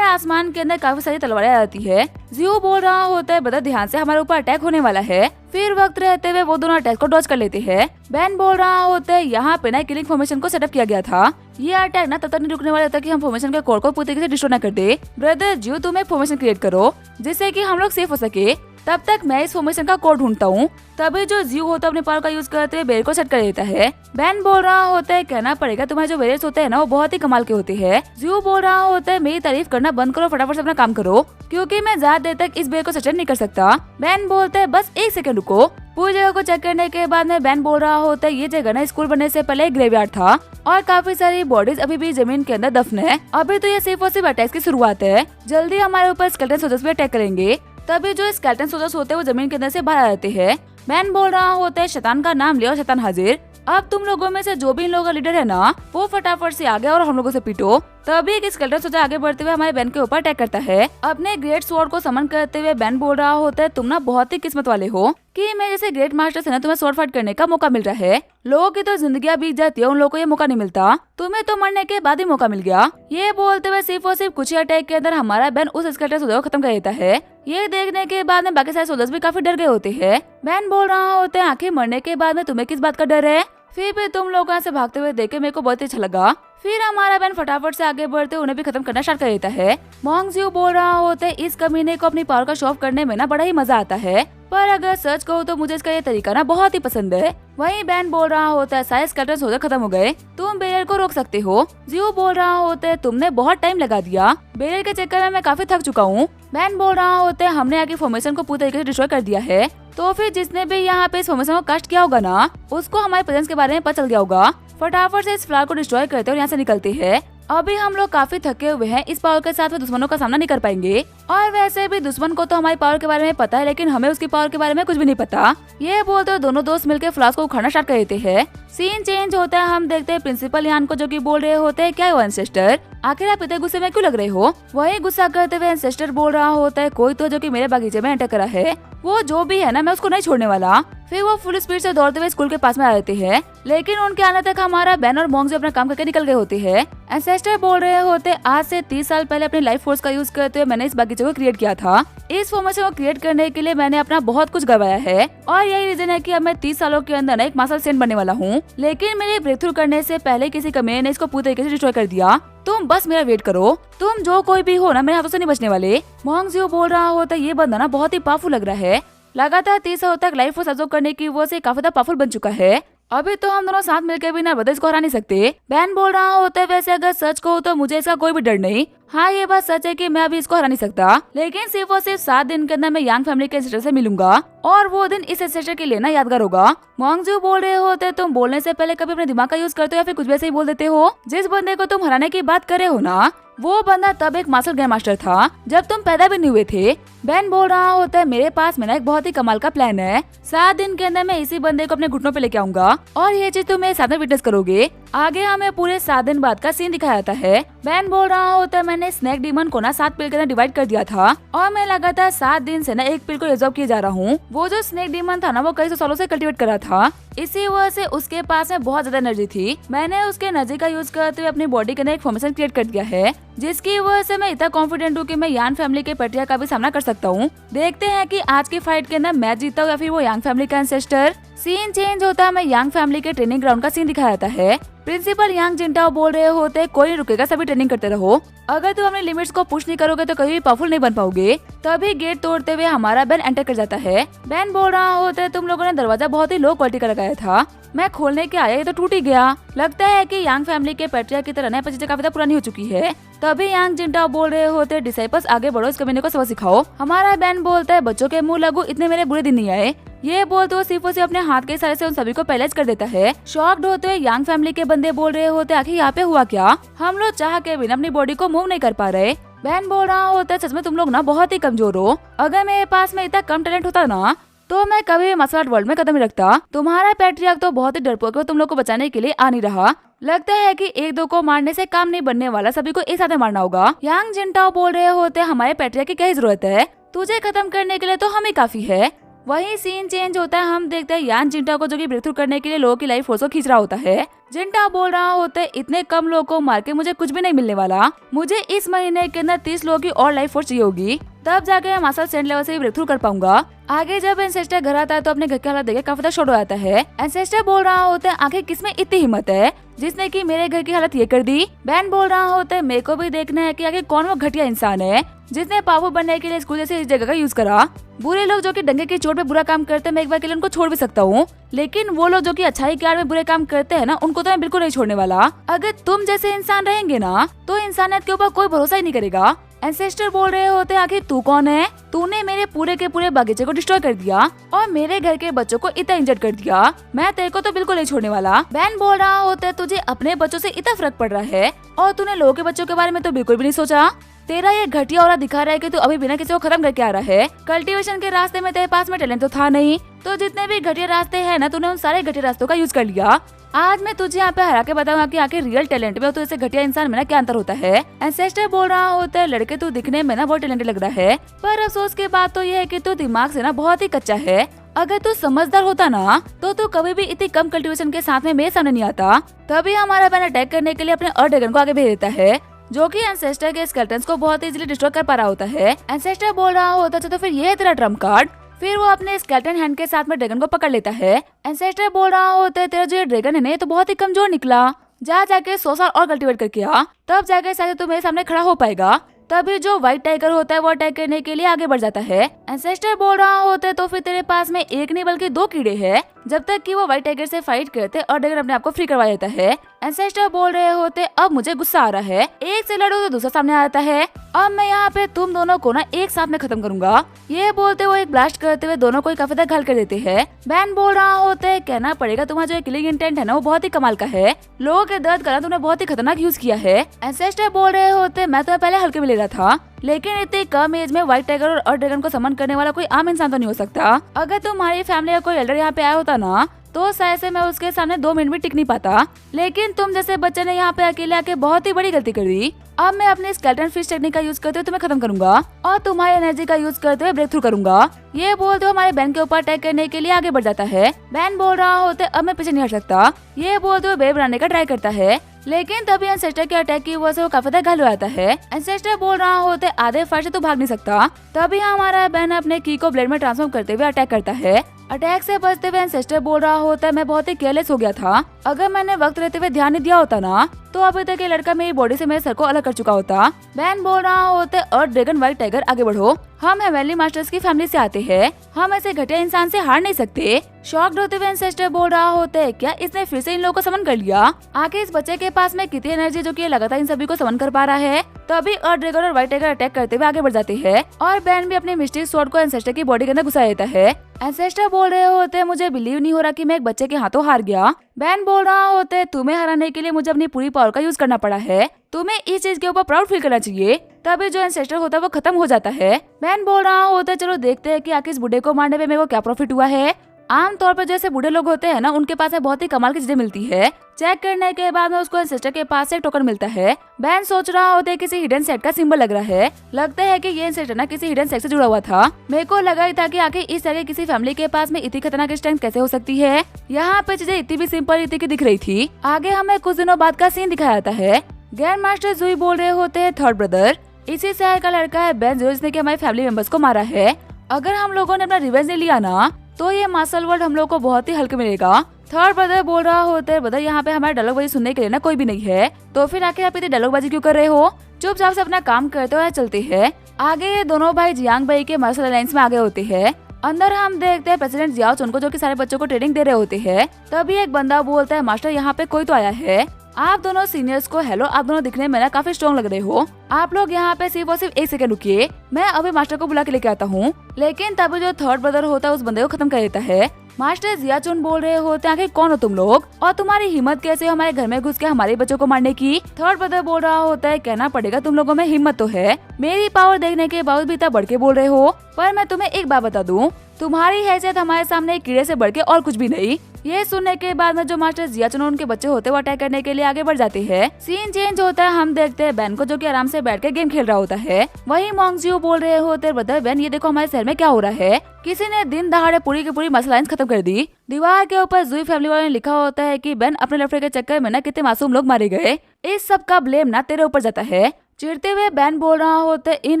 आसमान के अंदर काफी सारी तलवारें आ जाती है। जियो बोल रहा होता है, बता ध्यान से, हमारे ऊपर अटैक होने वाला है। फिर वक्त रहते हुए वो दोनों अटैक को डॉज कर लेते हैं। बैन बोल रहा होता है, यहाँ पे ना किलिंग फॉर्मेशन को सेटअप किया गया था। ये अटैक ना तब तक नहीं रुकने वाला था कि हम फॉर्मेशन के कोर को पूरी तरीके से डिस्ट्रॉय न कर दे। ब्रदर जियो, तुम एक फॉर्मेशन क्रिएट करो जिससे कि हम लोग सेफ हो सके। तब तक मैं इस फॉर्मेशन का कोड ढूंढता हूँ। तभी जो जियो होता है अपने पावर का यूज करते हुए बेर को सेट कर देता है। बैन बोल रहा होता है, कहना पड़ेगा तुम्हारे जो वेरियर्स होते हैं ना वो बहुत ही कमाल के होते हैं। जियो बोल रहा होता है, मेरी तारीफ करना बंद करो, फटाफट से अपना काम करो, क्योंकि मैं ज्यादा देर तक इस बेर को सस्टेन नहीं कर सकता। बैन बोलता है, बस एक सेकंड रुको। पूरी जगह को चेक करने के बाद में बैन बोल रहा होता है, ये जगह ना स्कूल बनने से पहले एक ग्रेवयार्ड था और काफी सारी बॉडीज अभी भी जमीन के अंदर दफन है। अभी तो ये सिर्फ और सिर्फ अटैक की शुरुआत है। जल्दी हमारे ऊपर स्केलेटन सोल्जर्स भी अटैक करेंगे। तभी जो स्केलेटन सोल्जर्स होते हैं वो जमीन के अंदर से बाहर आ जाते हैं। बैन बोल रहा होता है, शैतान का नाम लिया और शैतान हाजिर। अब तुम लोगों में से जो भी इन लोगों का लीडर है ना, वो फटाफट से आ गया और हम लोगों से पीटो। तभी एक स्केलेटन सोल्जर आगे बढ़ते हुए हमारे बैन के ऊपर अटैक करता है। अपने ग्रेट स्वॉर्ड को समन करते हुए बैन बोल रहा होता है, तुम ना बहुत ही किस्मत वाले हो कि मैं जैसे ग्रेट मास्टर से ना तुम्हें स्वॉर्ड फाइट करने का मौका मिल रहा है। लोगों की तो जिंदगी बीत जाती है, उन लोगों को ये मौका नहीं मिलता, तुम्हें तो मरने के बाद ही मौका मिल गया। ये बोलते हुए सिर्फ और सिर्फ कुछ ही अटैक के अंदर हमारा बैन उस स्केलेटन सोल्जर को खत्म कर देता है। ये देखने के बाद में बाकी सारे सोल्जर्स भी काफी डर गए होते हैं। बैन बोल रहा होता है, आखिर मरने के बाद में तुम्हें किस बात का डर है? फिर भी तुम लोग यहाँ से भागते हुए देखे मेरे को बहुत अच्छा लगा। फिर हमारा बैन फटाफट से आगे बढ़ते उन्हें भी खत्म करना स्टार्ट कर देता है। मोंगजियो बोल रहा होता है, इस कमीने को अपनी पावर का शो ऑफ करने में ना बड़ा ही मजा आता है, पर अगर सच कहूँ तो मुझे इसका ये तरीका ना बहुत ही पसंद है। वहीं बैन बोल रहा होता है, सारे स्केलेटन सोल्जर खत्म हो गए, तुम बेरियर को रोक सकते हो। जियो बोल रहा होता है, तुमने बहुत टाइम लगा दिया, बेरियर के चक्कर में मैं काफी थक चुका हूँ। बैन बोल रहा होता है, हमने आगे फॉर्मेशन को पूरी तरीके से डिस्ट्रॉय कर दिया है, तो फिर जिसने भी यहाँ पे इस फॉर्मेशन को कष्ट किया होगा ना, उसको हमारे प्रेजेंस के बारे में पता चल गया होगा। फटाफट से इस फ्लावर को डिस्ट्रॉय करते और यहाँ से निकलते हैं। अभी हम लोग काफी थके हुए हैं, इस पावर के साथ में दुश्मनों का सामना नहीं कर पाएंगे। और वैसे भी दुश्मन को तो हमारी पावर के बारे में पता है, लेकिन हमें उसकी पावर के बारे में कुछ भी नहीं पता। ये बोलते हुए दोनों दोस्त मिलकर फ्लास्क को उखाड़ना स्टार्ट कर देते हैं। सीन चेंज होता है, हम देखते हैं प्रिंसिपल यान को, जो कि बोल रहे होते हैं, क्या वो एंसेस्टर, आखिर आप इतने गुस्से में क्यों लग रहे हो? वही गुस्सा करते हुए एंसेस्टर बोल रहा होता है, कोई तो जो कि मेरे बगीचे में एंटर करा है, वो जो भी है ना, मैं उसको नहीं छोड़ने वाला। फिर वो फुल स्पीड से दौड़ते हुए स्कूल के पास में आ जाते हैं, लेकिन उनके आने तक हमारा बैन और मोंगजियो अपना काम करके निकल गए होते हैं। एंसेस्टर बोल रहे होते, आज से 30 साल पहले अपनी लाइफ फोर्स का यूज करते हुए मैंने इस बगीचे को क्रिएट किया था। इस फॉर्मेशन को क्रिएट करने के लिए मैंने अपना बहुत कुछ गवाया है, और यही रीजन है कि अब मैं 30 सालों के अंदर एक मार्शल सेंट बनने वाला हूँ। लेकिन मेरे ब्रेक थ्रू करने से पहले किसी कमीने ने इसको पूरी तरीके से डिस्ट्रॉय कर दिया। तुम बस मेरा वेट करो, तुम जो कोई भी हो ना, मेरे हाथों से नहीं बचने वाले। मोंगजियो बोल रहा होता है, ये बंदा ना बहुत ही पावरफुल लग रहा है, लगातार 30 सालों तक लाइफ फोर्स अब्सॉर्ब करने की वजह से काफी ज्यादा पावरफुल बन चुका है। अभी तो हम दोनों साथ मिलकर भी ना ब्रदर्स को हरा नहीं सकते। बैन बोल रहा होता है, वैसे अगर सच को तो मुझे इसका कोई भी डर नहीं। हाँ, ये बात सच है कि मैं अभी इसको हरा नहीं सकता, लेकिन सिर्फ और सिर्फ 7 दिन के अंदर मैं यांग फैमिली के एंसेस्टर से मिलूंगा, और वो दिन इस एंसेस्टर के लिए ना यादगार होगा। मोंगजियो बोल रहे होते, तुम बोलने से पहले कभी अपने दिमाग का यूज करते हो या फिर कुछ भी ऐसे ही बोल देते हो? जिस बंदे को तुम हराने की बात करे हो ना, वो बंदा तब एक मास्टर ग्रैंड मास्टर था जब तुम पैदा भी नहीं हुए थे। बैन बोल रहा होता है, मेरे पास मेरा एक बहुत ही कमाल का प्लान है, 7 दिन के अंदर मैं इसी बंदे को अपने घुटनों पे लेके आऊंगा, और ये चीज तुम मेरे साथ में विटनेस करोगे। आगे हमें पूरे 7 दिन बाद का सीन दिखाया जाता है। बैन बोल रहा होता है, मैंने स्नेक डीमन को ना 7 पिल के अंदर डिवाइड कर दिया था, और मैं लगातार 7 दिन से ना एक पिल को एब्जॉर्ब किए जा रहा हूँ। वो जो स्नेक डीमन था ना, वो कई 100 सालों से कल्टीवेट करा था, इसी वजह से उसके पास में बहुत ज्यादा एनर्जी थी। मैंने उसके एनर्जी का यूज करते हुए अपनी बॉडी के अंदर एक फॉर्मेशन क्रिएट कर दिया है, जिसकी वजह से मैं इतना कॉन्फिडेंट हूँ कि मैं यान फैमिली के पेट्रिया का भी सामना कर सकता हूँ। देखते हैं कि आज की फाइट के अंदर मैं जीतता हूँ या फिर वो यांग फैमिली का एंसेस्टर। सीन चेंज होता है, मैं यांग फैमिली के ट्रेनिंग ग्राउंड का सीन दिखाया जाता है। प्रिंसिपल यांग जिंटाओ बोल रहे होते, कोई नहीं रुकेगा, सभी ट्रेनिंग करते रहो, अगर तुम अपने लिमिट्स को पुश नहीं करोगे तो कभी भी पावरफुल नहीं बन पाओगे। तभी गेट तोड़ते हुए हमारा बैन एंटर कर जाता है। बैन बोल रहा होता है, तुम लोगों ने दरवाजा बहुत ही लो क्वालिटी का लगाया था, मैं खोलने के आया ये तो टूट ही गया। लगता है कि यांग फैमिली के पेट्रिया की तरह नई चीजें काफी पुरानी हो चुकी है। तभी यांग जिंटाओ बोल रहे होते, डिसाइपल्स आगे बढ़ो, इस कमीने को सबक सिखाओ। हमारा बैन बोलता है, बच्चों के मुंह लगू, इतने मेरे बुरे दिन नहीं आए। ये बोलते हुए सिर्फ अपने हाथ के इशारे से उन सभी को पैलेस कर देता है। शॉक्ड होते हुए यांग फैमिली के बंदे बोल रहे होते, आखिर यहाँ पे हुआ क्या? हम लोग चाह के बिना अपनी बॉडी को मूव नहीं कर पा रहे। बैन बोल रहा होता है, सच में तुम लोग ना बहुत ही कमजोर हो, अगर मेरे पास में इतना कम टैलेंट होता ना तो मैं कभी भी मार्शल आर्ट वर्ल्ड में कदम नहीं रखता। तुम्हारा पैट्रियार्क तो बहुत ही डरपोक है, तुम लोग को बचाने के लिए आ नहीं रहा। लगता है कि 1-2 को मारने से काम नहीं बनने वाला, सभी को एक साथ मारना होगा। यांग जिंटाओ बोल रहे होते, हमारे पैट्रियार्क की क्या जरूरत है, तुझे खत्म करने के लिए तो हमें काफी है। वही सीन चेंज होता है, हम देखते हैं यान जिंटाओ को, जो कि ब्रेक थ्रू करने के लिए लोगों की लाइफ फोर्स को खींच रहा होता है। जिंटाओ बोल रहा होता है, इतने कम लोगों को मार के मुझे कुछ भी नहीं मिलने वाला, मुझे इस महीने के अंदर 30 लोगों की और लाइफ फोर्स चाहिए होगी, तब जाके मैं मार्शल सेंट लेवल से ब्रेक थ्रू कर पाऊंगा। आगे जब एंसेस्टर घर आता है तो अपने घर के हालात देखे काफी शॉक हो जाता है। एंसेस्टर बोल रहा होता है, आखिर किसमें इतनी हिम्मत है जिसने कि मेरे घर की हालत ये कर दी। बैन बोल रहा होता है, मेरे को भी देखना है कि आखिर कौन वो घटिया इंसान है जिसने पावरफुल बनने के लिए स्कूल जैसे इस जगह का यूज करा। बुरे लोग जो कि डंगे की चोट पे बुरा काम करते हैं, मैं एक बार के लिए उनको छोड़ भी सकता हूँ, लेकिन वो लोग जो कि अच्छाई के आड़ में बुरे काम करते हैं ना, उनको तो मैं बिल्कुल नहीं छोड़ने वाला। अगर तुम जैसे इंसान रहेंगे ना तो इंसानियत के ऊपर कोई भरोसा ही नहीं करेगा। एंसेस्टर बोल रहे होते, आखिर तू कौन है? तूने मेरे पूरे के पूरे बगीचे को डिस्ट्रॉय कर दिया और मेरे घर के बच्चों को इतना इंजर्ड कर दिया, मैं तेरे को तो बिल्कुल नहीं छोड़ने वाला। बैन बोल रहा होता है, तुझे अपने बच्चों से इतना फर्क पड़ रहा है और तूने लोगों के बच्चों के बारे में तो बिल्कुल भी नहीं सोचा। तेरा ये घटिया औरा दिखा रहा है कि तू अभी बिना किसी को खत्म करके आ रहा है। कल्टीवेशन के रास्ते में तेरे पास में टैलेंट तो था नहीं, तो जितने भी घटिया रास्ते हैं ना, तूने उन सारे घटिया रास्तों का यूज कर लिया। आज मैं तुझे यहाँ पे हरा के बताऊंगा कि आखिर रियल टैलेंट में और तुझसे घटिया इंसान में ना क्या अंतर होता है। एंसेस्टर बोल रहा होता है, लड़के तू दिखने में ना बहुत टैलेंटेड लग रहा है, पर अफसोस की बात तो ये है कि तू दिमाग से ना बहुत ही कच्चा है। अगर तू समझदार होता ना तो तू कभी भी इतनी कम कल्टीवेशन के साथ में मेरे सामने नहीं आता। तभी हमारा बहन अटैक करने के लिए अपने और ड्रैगन को आगे भेज देता है, जो कि एंसेस्टर के स्केलेटन्स को बहुत इजीली डिस्ट्रॉय कर पा रहा होता है। एंसेस्टर बोल रहा होता है, तो फिर ये है तेरा ट्रम्प कार्ड। फिर वो अपने स्केलेटन हैंड के साथ में ड्रैगन को पकड़ लेता है। एंसेस्टर बोल रहा होता है, तेरा जो ये ड्रैगन है ना तो बहुत ही कमजोर निकला, जा जाके 100 साल और कल्टीवेट करके आ, तब जाके शायद तू मेरे सामने खड़ा हो पाएगा। तभी जो व्हाइट टाइगर होता है वो अटैक करने के लिए आगे बढ़ जाता है। एंसेस्टर बोल रहा होता है, तो फिर तेरे पास में एक नहीं बल्कि 2 कीड़े हैं, जब तक कि वो व्हाइट टाइगर से फाइट करते और ड्रैगन अपने आप को फ्री करवा देता है। एंसेस्टर बोल रहे होते, अब मुझे गुस्सा आ रहा है, एक से लड़ो तो दूसरा सामने आ जाता है, अब मैं यहाँ पे तुम दोनों को ना एक साथ में खत्म करूंगा। ये बोलते हुए एक ब्लास्ट करते हुए दोनों को ही काफी तक घायल कर देते हैं। बैन बोल रहा होता है, कहना पड़ेगा तुम्हारा जो किलिंग इंटेंट है ना वो बहुत ही कमाल का है, लोगों के दर्द करना तुमने बहुत ही खतरनाक यूज किया है। एंसेस्टर बोल रहे होते, मैं तुम्हें पहले हल्के में ले रहा था, लेकिन इतनी कम एज में व्हाइट टाइगर और ड्रैगन को समन करने वाला कोई आम इंसान तो नहीं हो सकता। अगर तुम्हारी फैमिली का कोई एल्डर यहाँ पे आया होता ना तो शायद से मैं उसके सामने 2 मिनट भी टिक नहीं पाता, लेकिन तुम जैसे बच्चे ने यहाँ पे अकेले आके बहुत ही बड़ी गलती कर दी। अब मैं अपने स्केलेटन फिश टेक्निक का यूज करते हुए तुम्हें खत्म करूंगा और तुम्हारी एनर्जी का यूज करते हुए ब्रेक थ्रू करूंगा। ये बोलते हुए हमारे बैन के ऊपर अटैक करने के लिए आगे बढ़ जाता है। बैन बोल रहा होता है, अब मैं पीछे नहीं हट सकता। ये बोलते हुए बेब बनाने का ट्राई करता है, लेकिन तभी एंसेस्टर के अटैक की वजह से वो काफी तक घायल हो जाता है। एंसेस्टर बोल रहा होता है, आधे फाइट से तो भाग नहीं सकता। तभी हमारा बैन अपने की को ब्लेड में ट्रांसफॉर्म करते हुए अटैक करता है। अटैक से बचते हुए एंसेस्टर बोल रहा होता है, मैं बहुत ही केयरलेस हो गया था, अगर मैंने वक्त रहते हुए ध्यान नहीं दिया होता ना तो अभी तक ये लड़का मेरी बॉडी से मेरे सर को अलग कर चुका होता। बैन बोल रहा होता है, और ड्रैगन व्हाइट टाइगर आगे बढ़ो, हम हेवनली मास्टर्स की फैमिली से आते हैं, हम ऐसे घटिया इंसान से हार नहीं सकते। शॉक्ड होते हुए एंसेस्टर बोल रहा होता है, क्या इसने फिर से इन लोगों को समन कर लिया? आखिर इस बच्चे के पास में कितनी एनर्जी जो कि लगातार इन सभी को समन कर पा रहा है। तभी और ड्रैगन और व्हाइट टाइगर अटैक करते हुए आगे बढ़ जाते हैं और बैन भी अपने मिस्टिक स्वॉर्ड को एंसेस्टर की बॉडी के अंदर घुसा देता है। एंसेस्टर बोल रहे होते हैं, मुझे बिलीव नहीं हो रहा कि मैं एक बच्चे के हाथों हार गया। बैन बोल रहा होता है, तुम्हें हराने के लिए मुझे अपनी पूरी पावर का यूज करना पड़ा है, तुम्हें इस चीज के ऊपर प्राउड फील करना चाहिए। तभी जो एंसेस्टर होता है वो खत्म हो जाता है। बैन बोल रहा होता है, चलो देखते हैं कि आखिर इस बूढ़े को मारने में मेरे को क्या प्रॉफिट हुआ है। आमतौर पर जैसे बूढ़े लोग होते हैं ना उनके पास में बहुत ही कमाल की चीजें मिलती है। चेक करने के बाद में उसको एंसेस्टर के पास से एक टोकन मिलता है। बैन सोच रहा होता है किसी हिडन सेट का सिंबल लग रहा है, लगता है कि ये एंसेस्टर ना किसी हिडन सेट से जुड़ा हुआ था। मेरे को लगा ही था कि आखिर इस तरह किसी फैमिली के पास में इतनी खतरनाक स्ट्रेंथ कैसे हो सकती है। यहाँ पे चीजें इतनी भी सिंपल रीति की दिख रही थी। आगे हमें कुछ दिनों बाद का सीन दिखाया जाता है। ग्रैंड मास्टर जुई बोल रहे होते हैं, थर्ड ब्रदर इसी शहर का लड़का है बैन जीरो, जिसने कि हमारे फैमिली मेंबर्स को मारा है। अगर हम लोगों ने अपना रिवेंज नहीं लिया ना तो ये मार्शल वर्ल्ड हम लोग को बहुत ही हल्के मिलेगा। थर्ड ब्रदर बोल रहा होता है, ब्रदर यहाँ पे हमारे डायलॉगबाजी सुनने के लिए ना कोई भी नहीं है, तो फिर आके आप इतनी डायलॉगबाजी क्यों कर रहे हो? चुपचाप से अपना काम करते हुए चलते हैं। आगे ये दोनों भाई जियांग भाई के मार्शल अलायंस में आगे होते हैं। अंदर हम देखते हैं प्रेसिडेंट जियाओ चुन को, जो कि सारे बच्चों को ट्रेनिंग दे रहे होते हैं। तभी एक बंदा बोलता है, मास्टर यहाँ पे कोई तो आया है। आप दोनों सीनियर्स को हेलो, आप दोनों दिखने में ना काफी स्ट्रॉन्ग लग रहे हो, आप लोग यहाँ पे सिर्फ और सिर्फ 1 सेकंड रुकिए, मैं अभी मास्टर को बुला के लेके आता हूँ। लेकिन तभी जो थर्ड ब्रदर होता है उस बंदे को खत्म कर देता है। मास्टर जियाचुन बोल रहे होते हैं, आखिर कौन हो तुम लोग और तुम्हारी हिम्मत कैसे हो हमारे घर में घुस के हमारे बच्चों को मारने की? थर्ड ब्रदर बोल रहा होता है, कहना पड़ेगा तुम लोगों में हिम्मत तो है, मेरी पावर देखने के बावजूद भी इतना बढ़ के बोल रहे हो। पर मैं तुम्हें एक बात बता दूं, तुम्हारी हैसियत हमारे सामने एक कीड़े से बढ़ के और कुछ भी नहीं। ये सुनने के बाद में जो मास्टर जियाचुन उनके बच्चे होते हैं वो अटैक करने के लिए आगे बढ़ जाते हैं। सीन चेंज होता है, हम देखते हैं बैन को जो कि आराम से बैठ के गेम खेल रहा होता है। वही मोंगजियो बोल रहे होते हैं, ब्रदर बैन ये देखो हमारे शहर में क्या हो रहा है, किसी ने दिन दहाड़े पूरी की पूरी मसलाइन खत्म कर दी। दीवार के ऊपर जुई फैमिली वालों ने लिखा होता है कि बैन अपने लफड़े के चक्कर में ना कितने मासूम लोग मारे गए, इस सब का ब्लेम ना तेरे ऊपर जाता है। चिढ़ते हुए बैन बोल रहा होता है, इन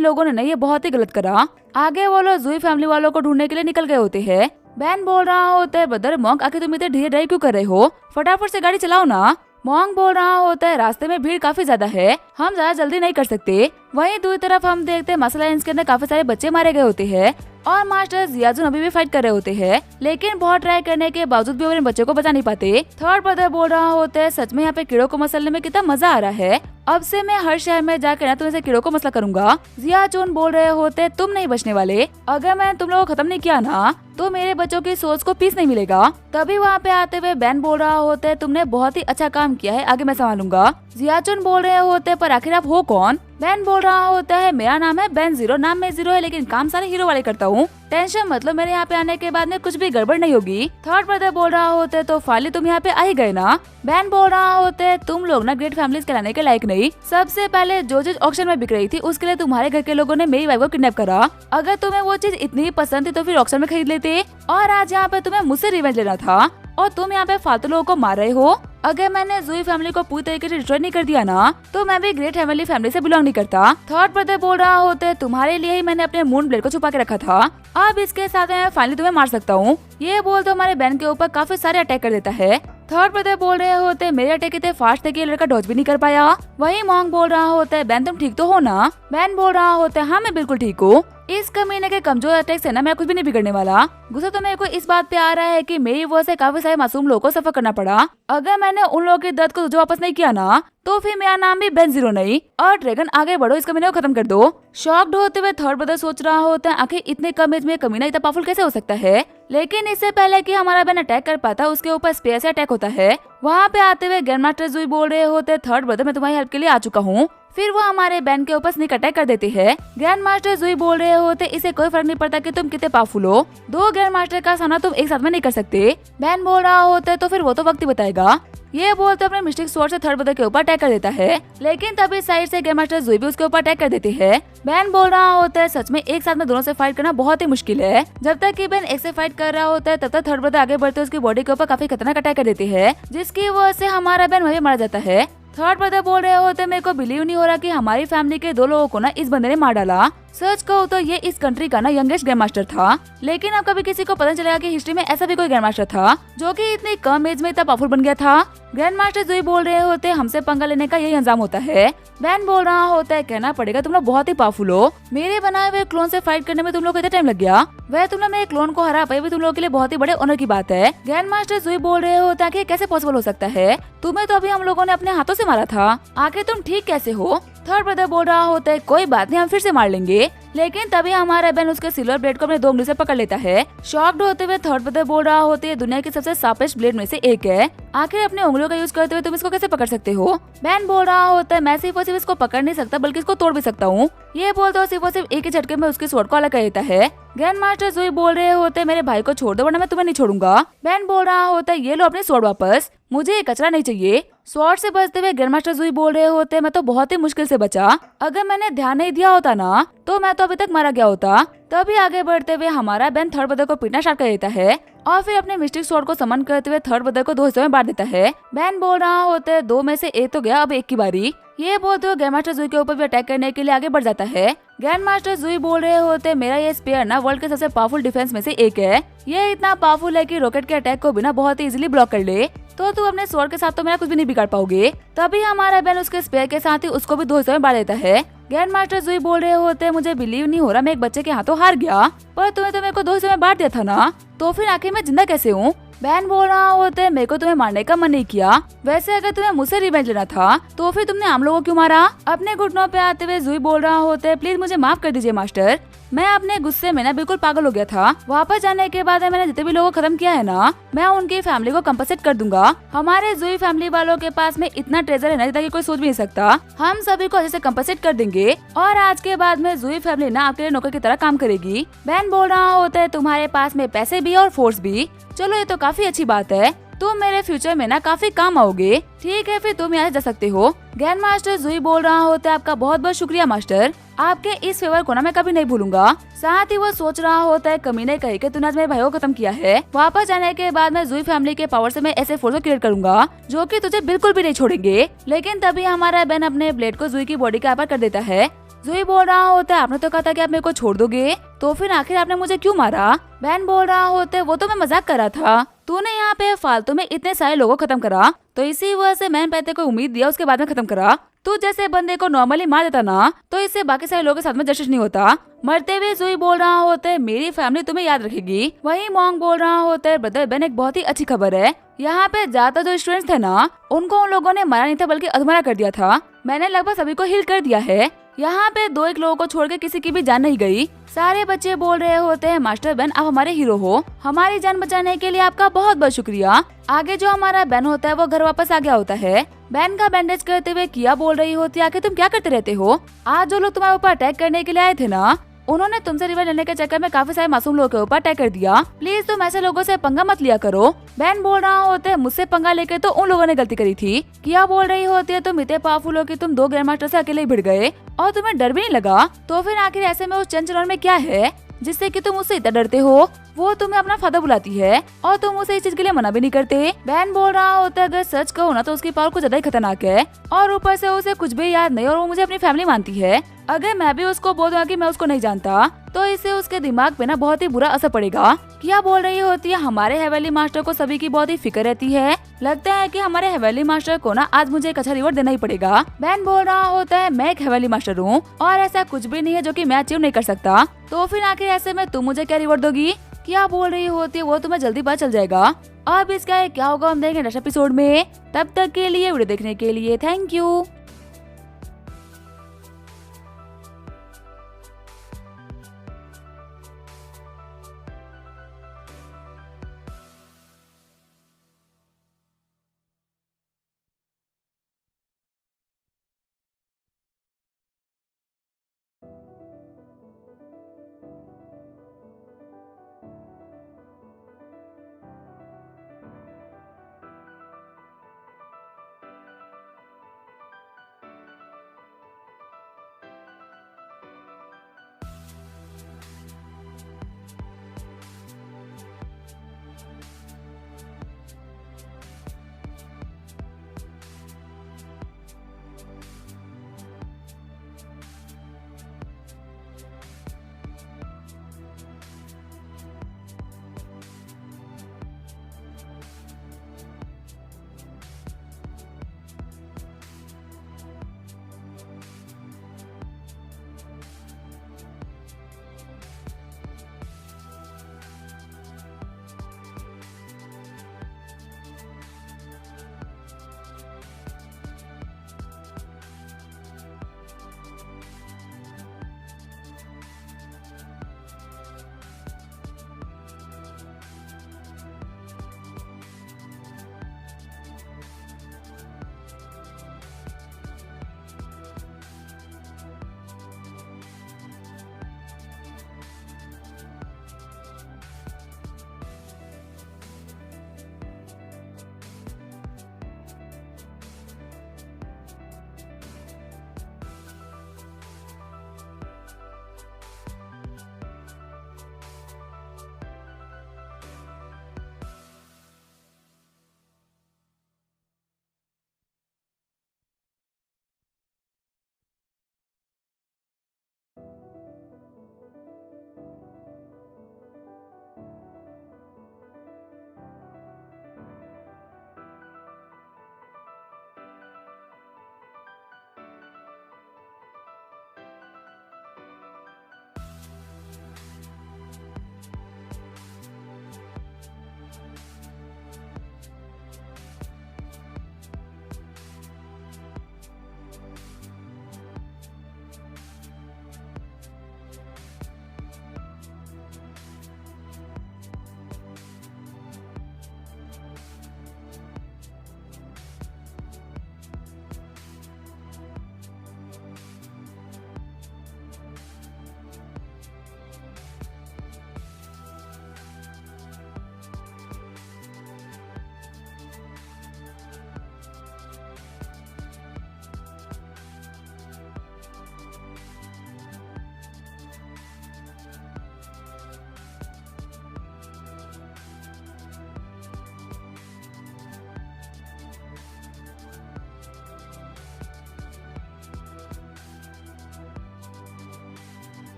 लोगों ने ना ये बहुत ही गलत करा। आगे वो लोग जुई फैमिली वालों को ढूंढने के लिए निकल गए होते हैं। बैन बोल रहा होता है, ब्रदर मॉन्क आखिर तुम इतने धीरे धीरे क्यों कर रहे हो, फटाफट से गाड़ी चलाओ ना। मॉन्क बोल रहा होता है, रास्ते में भीड़ काफी ज्यादा है, हम ज्यादा जल्दी नहीं कर सकते। वहीं दूसरी तरफ हम देखते हैं मसला इसके अंदर काफी सारे बच्चे मारे गए होते हैं और मास्टर जियाजुन अभी भी फाइट कर रहे होते हैं, लेकिन बहुत ट्राई करने के बावजूद भी वो अपने बच्चों को बचा नहीं पाते। थर्ड ब्रदर बोल रहा होता है, सच में यहाँ पे कीड़ों को मसलने में कितना मजा आ रहा है, अब से मैं हर शहर में जाकर ना तुम्हें कीड़ों को मसला करूंगा। जियाचुन बोल रहे होते, तुम नहीं बचने वाले, अगर मैंने तुम लोगों को खत्म नहीं किया ना तो मेरे बच्चों की सोच को पीस नहीं मिलेगा। तभी वहाँ पे आते हुए बैन बोल रहा होता है, तुमने बहुत ही अच्छा काम किया है, आगे मैं संभालूंगा। जियाचुन बोल रहे होते, पर आखिर आप हो कौन? बैन बोल रहा होता है मेरा नाम है बैन जीरो, नाम में जीरो है लेकिन काम सारे हीरो वाले करता हूँ। टेंशन मतलब मेरे यहाँ पे आने के बाद में कुछ भी गड़बड़ नहीं होगी। थर्ड ब्रदर बोल रहा होता है तो फाइनली तुम यहाँ पे आ ही गए ना। बैन बोल रहा होता है तुम लोग ना ग्रेट फैमिलीज कहलाने के लायक नहीं। सबसे पहले जो चीज ऑक्शन में बिक रही थी उसके लिए तुम्हारे घर के लोगों ने मेरी वाइफ को किडनैप करा। अगर तुम्हें वो चीज इतनी पसंद थी तो फिर ऑक्शन में खरीद लेते। और आज यहाँ पे तुम्हें मुझसे रिवेंज लेना था और तुम यहाँ पे फालतू लोगों को मार रहे हो। अगर मैंने जुई फैमिली को पूरी तरीके से डिस्ट्रॉय नहीं कर दिया ना तो मैं भी ग्रेट फैमिली से बिलोंग नहीं करता। थर्ड ब्रदर बोल रहा होता है तुम्हारे लिए ही मैंने अपने मून ब्लेड को छुपा के रखा था, अब इसके साथ मैं फाइनली तुम्हें मार सकता हूँ। ये बोल तो हमारे बहन के ऊपर काफी सारे अटैक कर देता है। थर्ड ब्रदर बोल रहे होते मेरे अटैक इतने फास्ट थे कि लड़का डॉज भी नहीं कर पाया। वही मॉन्ग बोल रहा होता है बहन तुम ठीक तो हो ना। बहन बोल रहा होता है हाँ मैं बिल्कुल ठीक हूँ। इस कमीने के कमजोर अटैक से ना मैं कुछ भी नहीं बिगड़ने वाला। गुस्सा तो मेरे को इस बात पे आ रहा है कि मेरी वजह से काफी सारे मासूम लोगों को सफर करना पड़ा। अगर मैंने उन लोगों के दर्द को तुझे वापस नहीं किया ना तो फिर मेरा नाम भी बैन जीरो नहीं। और ड्रैगन आगे बढ़ो, इस कमीने को खत्म कर दो। शॉक्ड होते हुए थर्ड ब्रदर सोच रहा होता है आखिर इतने कम एज में कमीना इतना पावरफुल कैसे हो सकता है। लेकिन इससे पहले कि हमारा बैन अटैक कर पाता उसके ऊपर स्पेयर से अटैक होता है। वहाँ पे आते हुए ग्रैंड मास्टर जुई बोल रहे होते थर्ड ब्रदर मैं तुम्हारी हेल्प के लिए आ चुका हूँ। फिर वो हमारे बैन के ऊपर स्नीक अटैक कर देते हैं। ग्रैंड मास्टर जुई बोल रहे होते इसे कोई फर्क नहीं पड़ता कि तुम कितने पावरफुल हो, दो ग्रैंड मास्टर का सामना तुम एक साथ में नहीं कर सकते। बैन बोल रहा होता है तो फिर वो तो वक्त ही बताएगा। ये बोलते अपने मिस्टिक स्वॉर्ड से थर्ड ब्रदर के ऊपर अटैक कर देता है, लेकिन तभी साइड से ग्रैंड मास्टर जुई भी उसके ऊपर अटैक कर देते हैं। बैन बोल रहा होता है सच में एक साथ में दोनों से फाइट करना बहुत ही मुश्किल है। जब तक कि बैन एक से फाइट कर रहा होता है तब तक थर्ड ब्रदर आगे बढ़ते उसकी बॉडी के ऊपर काफी खतरनाक अटैक कर देते हैं, जिसकी वजह से हमारा बैन वही मारा जाता है। थर्ड ब्रदर बोल रहे होते मेरे को बिलीव नहीं हो रहा कि हमारी फैमिली के दो लोगों को ना इस बंदे ने मार डाला। सच कहूँ तो ये इस कंट्री का ना यंगेस्ट ग्रैंड मास्टर था, लेकिन अब कभी किसी को पता चलेगा कि हिस्ट्री में ऐसा भी कोई ग्रैंड मास्टर था जो कि इतनी कम एज में इतना पावरफुल बन गया था। ग्रैंड मास्टर जुई बोल रहे होते हमसे पंगा लेने का यही अंजाम होता है। बैन बोल रहा होता है कहना पड़ेगा तुम लोग बहुत ही पावरफुल हो, मेरे बनाए हुए क्लोन से फाइट करने में तुम लोग को इतना टाइम लग गया, वह तुमने मेरे क्लोन को हरा पाई भी तुम लोगों के लिए बहुत ही बड़े ऑनर की बात है। ग्रैंड मास्टर जुई बोल रहे होता है कि कैसे पॉसिबल हो सकता है, तुम्हें तो अभी हम लोगों ने अपने हाथों से मारा था, आखिर तुम ठीक कैसे हो। थर्ड ब्रदर बोल रहा होता है कोई बात नहीं हम फिर से मार लेंगे, लेकिन तभी हमारा बैन उसके सिल्वर ब्लेड को अपने दो उंगली से पकड़ लेता है। शॉक्ड होते हुए थर्ड ब्रदर बोल रहा होते है दुनिया की सबसे शार्पेस्ट ब्लेड में से एक है, आखिर अपने उंगलियों का यूज करते हुए तुम इसको कैसे पकड़ सकते हो। बैन बोल रहा होता है मैं सिर्फ और सिर्फ इसको पकड़ नहीं सकता बल्कि इसको तोड़ भी सकता हूँ। ये बोलते हो सिर्फ और सिर्फ एक ही झटके में उसकी स्वॉर्ड को अलग कर देता है। ग्रैंड मास्टर जुई बोल रहे होते मेरे भाई को छोड़ दो वरना मैं तुम्हें नहीं छोड़ूंगा। बैन बोल रहा होता है ये लो अपने स्वॉर्ड वापस, मुझे ये कचरा नहीं चाहिए। स्वॉर्ड से बचते हुए ग्रैंड मास्टर जुई बोल रहे होते मैं तो बहुत ही मुश्किल से बचा, अगर मैंने ध्यान नहीं दिया होता ना तो मैं तो अभी तक मारा गया होता। तभी आगे बढ़ते हुए हमारा बैन थर्ड ब्रदर को पीटना स्टार्ट कर देता है और फिर अपने मिस्टिक स्वॉर्ड को समन करते हुए थर्ड ब्रदर को दो हिस्सों में बांट देता है। बैन बोल रहा होता है दो में से एक तो गया, अब एक की बारी। ये बोलते हुए ग्रैंड मास्टर जुई के ऊपर भी अटैक करने के लिए आगे बढ़ जाता है। ग्रैंड मास्टर जुई बोल रहे होते मेरा ये स्पेयर ना वर्ल्ड के सबसे पावरफुल डिफेंस में से एक है, ये इतना पावरफुल है कि रॉकेट के अटैक को बिना बहुत ही इजीली ब्लॉक कर ले, तो तू अपने स्वॉर्ड के साथ तो मेरा कुछ भी नहीं बिगाड़ पाओगे। तभी हमारा बैन उसके स्पेयर के साथ ही उसको भी दो हिस्सों में बांट देता है। ग्रैंड मास्टर जुई बोल रहे होते मुझे बिलीव नहीं हो रहा मैं एक बच्चे के हाथों हार गया, पर तुम्हें तो मेरे को दो हिस्सों में बांट दिया था ना, तो फिर आखिर मैं जिंदा कैसे हूँ। बैन बोल रहा होते मेरे को तुम्हें मारने का मन नहीं किया, वैसे अगर तुम्हें मुझसे रिवेंज लेना था तो फिर तुमने आम लोगों को क्यों मारा। अपने घुटनों पे आते हुए जुई बोल रहा होते प्लीज मुझे माफ कर दीजिए मास्टर, मैं अपने गुस्से में ना बिल्कुल पागल हो गया था। वापस जाने के बाद मैंने जितने भी लोगों को खत्म किया है ना मैं उनकी फैमिली को कंपनसेट कर दूंगा। हमारे जुई फैमिली वालों के पास में इतना ट्रेजर है ना जितना कि कोई सोच भी नहीं सकता, हम सभी को अच्छे से कंपनसेट कर देंगे और आज के बाद में जुई फैमिली ना आपके लिए नौकर की तरह काम करेगी। बैन बोल रहा होता है तुम्हारे पास में पैसे भी और फोर्स भी, चलो ये तो काफी अच्छी बात है, तुम मेरे फ्यूचर में ना काफी काम आओगे, ठीक है फिर तुम यहाँ जा सकते हो। ग्रैंड मास्टर जुई बोल रहा होता है आपका बहुत बहुत शुक्रिया मास्टर, आपके इस फेवर को ना मैं कभी नहीं भूलूंगा। साथ ही वो सोच रहा होता है कमीने कही कि तूने आज मेरे भाई को खत्म किया है, वापस जाने के बाद मैं जुई फैमिली के पावर से मैं ऐसे फोर्स क्रिएट करूंगा जो कि तुझे बिल्कुल भी नहीं छोड़ेंगे। लेकिन तभी हमारा बैन अपने ब्लेड को जुई की बॉडी के ऊपर कर देता है। जुई बोल रहा होता है आपने तो कहा था कि आप मेरे को छोड़ दोगे, तो फिर आखिर आपने मुझे क्यों मारा। बैन बोल रहा होता है वो तो मैं मजाक कर रहा था, तूने यहाँ पे फालतू में इतने सारे लोगों को खत्म करा तो इसी वजह से मैंने पहले को उम्मीद दिया उसके बाद में खत्म करा, तू जैसे बंदे को नॉर्मली मार देता ना तो इससे बाकी सारे लोगों के साथ में जस्टिस नहीं होता। मरते हुए जुई बोल रहा होता है मेरी फैमिली तुम्हें याद रखेगी। वही मॉन्ग बोल रहा होता है ब्रदर बैन एक बहुत ही अच्छी खबर है, यहाँ पे ज्यादा जो स्टूडेंट्स थे ना उनको उन लोगों ने मारा नहीं था बल्कि अधमरा कर दिया था, मैंने लगभग सभी को हिल कर दिया है, यहाँ पे दो एक लोगों को छोड़ के किसी की भी जान नहीं गई। सारे बच्चे बोल रहे होते हैं मास्टर बैन आप हमारे हीरो हो, हमारी जान बचाने के लिए आपका बहुत बहुत शुक्रिया। आगे जो हमारा बैन होता है वो घर वापस आ गया होता है। बैन का बैंडेज करते हुए किया बोल रही होती है, आखिर तुम क्या करते रहते हो? आज जो लोग तुम्हारे ऊपर अटैक करने के लिए आए थे ना, उन्होंने तुमसे रिवेंज लेने के चक्कर में काफी सारे मासूम लोगों के ऊपर अटैक कर दिया। प्लीज तुम ऐसे लोगों से पंगा मत लिया करो। बैन बोल रहा होता है, मुझसे पंगा लेकर तो उन लोगों ने गलती करी थी। किया बोल रही होती है, तुम इतने पावरफुल हो कि तुम 2 ग्रैंड मास्टर से अकेले ही भिड़ गए और तुम्हें डर भी नहीं लगा। तो फिर आखिर ऐसे में उस चंचल में क्या है जिससे कि तुम उससे इतना डरते हो? वो तुम्हें अपना फादर बुलाती है और तुम उसे इस चीज के लिए मना भी नहीं करते। बैन बोल रहा होता है, अगर सच कहो ना तो उसकी पावर कुछ ज्यादा ही खतरनाक है और ऊपर से उसे कुछ भी याद नहीं और वो मुझे अपनी फैमिली मानती है। अगर मैं भी उसको बोल दूंगा कि मैं उसको नहीं जानता तो इससे उसके दिमाग पे ना बहुत ही बुरा असर पड़ेगा। क्या बोल रही होती है, हमारे हेवेली मास्टर को सभी की बहुत ही फिक्र रहती है। लगता है कि हमारे हेवेली मास्टर को ना आज मुझे एक अच्छा रिवॉर्ड देना ही पड़ेगा। बैन बोल रहा होता है, मैं एक हेवेली मास्टर हूँ और ऐसा कुछ भी नहीं है जो कि मैं अचीव नहीं कर सकता। तो फिर आखिर ऐसे में तुम मुझे क्या रिवॉर्ड दोगी? क्या बोल रही होती है, वो तुम्हें जल्दी पता चल जाएगा। अब इसका क्या होगा हम देखेंगे नेक्स्ट एपिसोड में। तब तक के लिए वीडियो देखने के लिए थैंक यू।